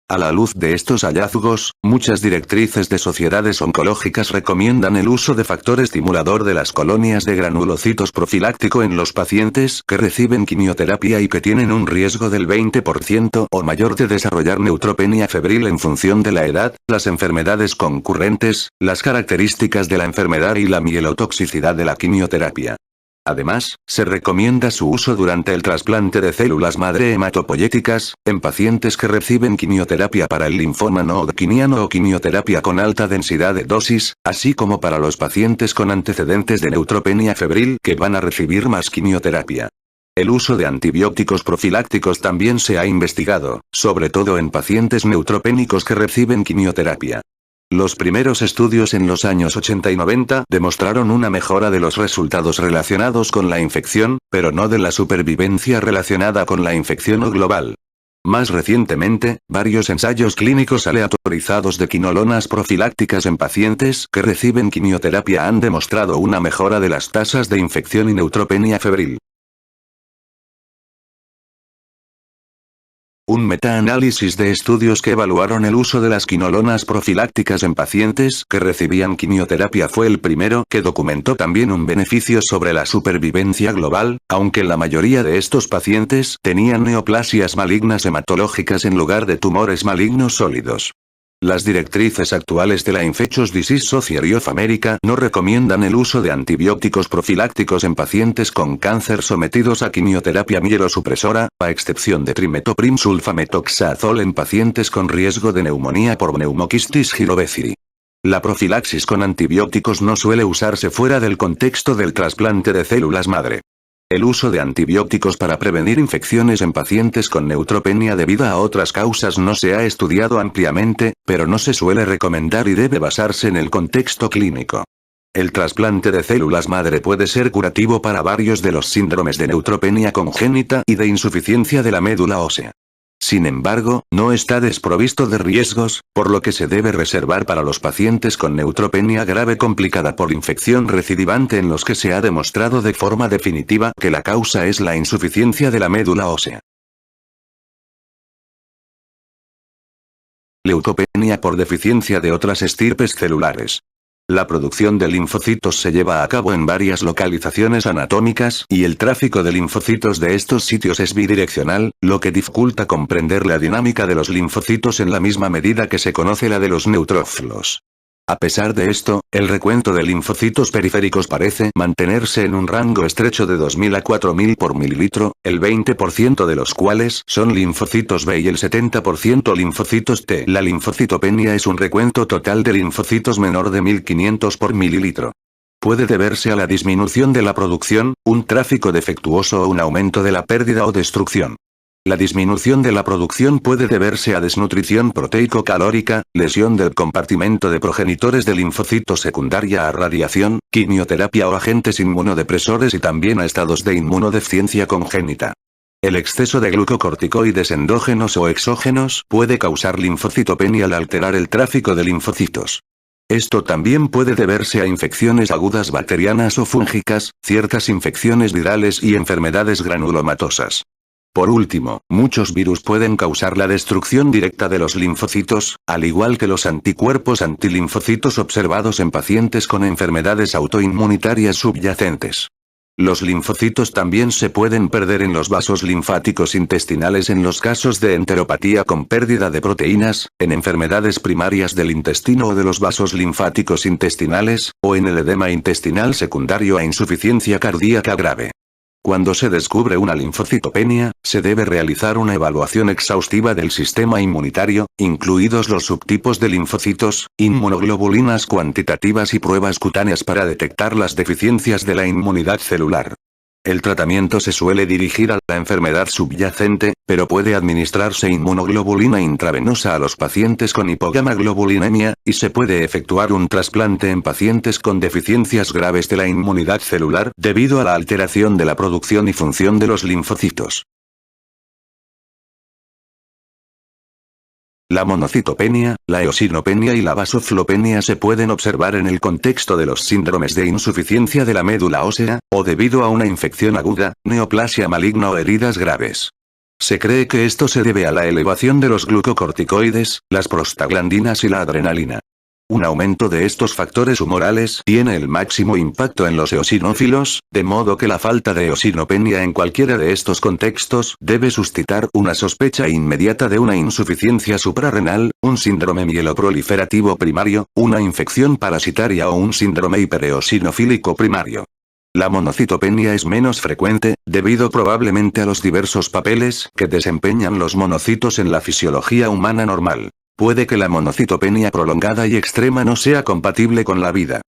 A la luz de estos hallazgos, muchas directrices de sociedades oncológicas recomiendan el uso de factor estimulador de las colonias de granulocitos profiláctico en los pacientes que reciben quimioterapia y que tienen un riesgo del 20% o mayor de desarrollar neutropenia febril en función de la edad, las enfermedades concurrentes, las características de la enfermedad y la mielotoxicidad de la quimioterapia. Además, se recomienda su uso durante el trasplante de células madre hematopoyéticas, en pacientes que reciben quimioterapia para el linfoma no hodgkiniano o quimioterapia con alta densidad de dosis, así como para los pacientes con antecedentes de neutropenia febril que van a recibir más quimioterapia. El uso de antibióticos profilácticos también se ha investigado, sobre todo en pacientes neutropénicos que reciben quimioterapia. Los primeros estudios en los años 80 y 90 demostraron una mejora de los resultados relacionados con la infección, pero no de la supervivencia relacionada con la infección global. Más recientemente, varios ensayos clínicos aleatorizados de quinolonas profilácticas en pacientes que reciben quimioterapia han demostrado una mejora de las tasas de infección y neutropenia febril. Un metaanálisis de estudios que evaluaron el uso de las quinolonas profilácticas en pacientes que recibían quimioterapia fue el primero que documentó también un beneficio sobre la supervivencia global, aunque la mayoría de estos pacientes tenían neoplasias malignas hematológicas en lugar de tumores malignos sólidos. Las directrices actuales de la Infectious Disease Society of America no recomiendan el uso de antibióticos profilácticos en pacientes con cáncer sometidos a quimioterapia mielosupresora, a excepción de trimetoprim sulfamethoxazole en pacientes con riesgo de neumonía por Pneumocystis jirovecii. La profilaxis con antibióticos no suele usarse fuera del contexto del trasplante de células madre. El uso de antibióticos para prevenir infecciones en pacientes con neutropenia debido a otras causas no se ha estudiado ampliamente, pero no se suele recomendar y debe basarse en el contexto clínico. El trasplante de células madre puede ser curativo para varios de los síndromes de neutropenia congénita y de insuficiencia de la médula ósea. Sin embargo, no está desprovisto de riesgos, por lo que se debe reservar para los pacientes con neutropenia grave complicada por infección recidivante en los que se ha demostrado de forma definitiva que la causa es la insuficiencia de la médula ósea. Leucopenia por deficiencia de otras estirpes celulares. La producción de linfocitos se lleva a cabo en varias localizaciones anatómicas y el tráfico de linfocitos de estos sitios es bidireccional, lo que dificulta comprender la dinámica de los linfocitos en la misma medida que se conoce la de los neutrófilos. A pesar de esto, el recuento de linfocitos periféricos parece mantenerse en un rango estrecho de 2000 a 4000 por mililitro, el 20% de los cuales son linfocitos B y el 70% linfocitos T. La linfocitopenia es un recuento total de linfocitos menor de 1500 por mililitro. Puede deberse a la disminución de la producción, un tráfico defectuoso o un aumento de la pérdida o destrucción. La disminución de la producción puede deberse a desnutrición proteico-calórica, lesión del compartimento de progenitores de linfocitos secundaria a radiación, quimioterapia o agentes inmunodepresores y también a estados de inmunodeficiencia congénita. El exceso de glucocorticoides endógenos o exógenos puede causar linfocitopenia al alterar el tráfico de linfocitos. Esto también puede deberse a infecciones agudas bacterianas o fúngicas, ciertas infecciones virales y enfermedades granulomatosas. Por último, muchos virus pueden causar la destrucción directa de los linfocitos, al igual que los anticuerpos antilinfocitos observados en pacientes con enfermedades autoinmunitarias subyacentes. Los linfocitos también se pueden perder en los vasos linfáticos intestinales en los casos de enteropatía con pérdida de proteínas, en enfermedades primarias del intestino o de los vasos linfáticos intestinales, o en el edema intestinal secundario a insuficiencia cardíaca grave. Cuando se descubre una linfocitopenia, se debe realizar una evaluación exhaustiva del sistema inmunitario, incluidos los subtipos de linfocitos, inmunoglobulinas cuantitativas y pruebas cutáneas para detectar las deficiencias de la inmunidad celular. El tratamiento se suele dirigir a la enfermedad subyacente, pero puede administrarse inmunoglobulina intravenosa a los pacientes con hipogamaglobulinemia, y se puede efectuar un trasplante en pacientes con deficiencias graves de la inmunidad celular debido a la alteración de la producción y función de los linfocitos. La monocitopenia, la eosinopenia y la vasoflopenia se pueden observar en el contexto de los síndromes de insuficiencia de la médula ósea, o debido a una infección aguda, neoplasia maligna o heridas graves. Se cree que esto se debe a la elevación de los glucocorticoides, las prostaglandinas y la adrenalina. Un aumento de estos factores humorales tiene el máximo impacto en los eosinófilos, de modo que la falta de eosinopenia en cualquiera de estos contextos debe suscitar una sospecha inmediata de una insuficiencia suprarrenal, un síndrome mieloproliferativo primario, una infección parasitaria o un síndrome hipereosinofílico primario. La monocitopenia es menos frecuente, debido probablemente a los diversos papeles que desempeñan los monocitos en la fisiología humana normal. Puede que la monocitopenia prolongada y extrema no sea compatible con la vida.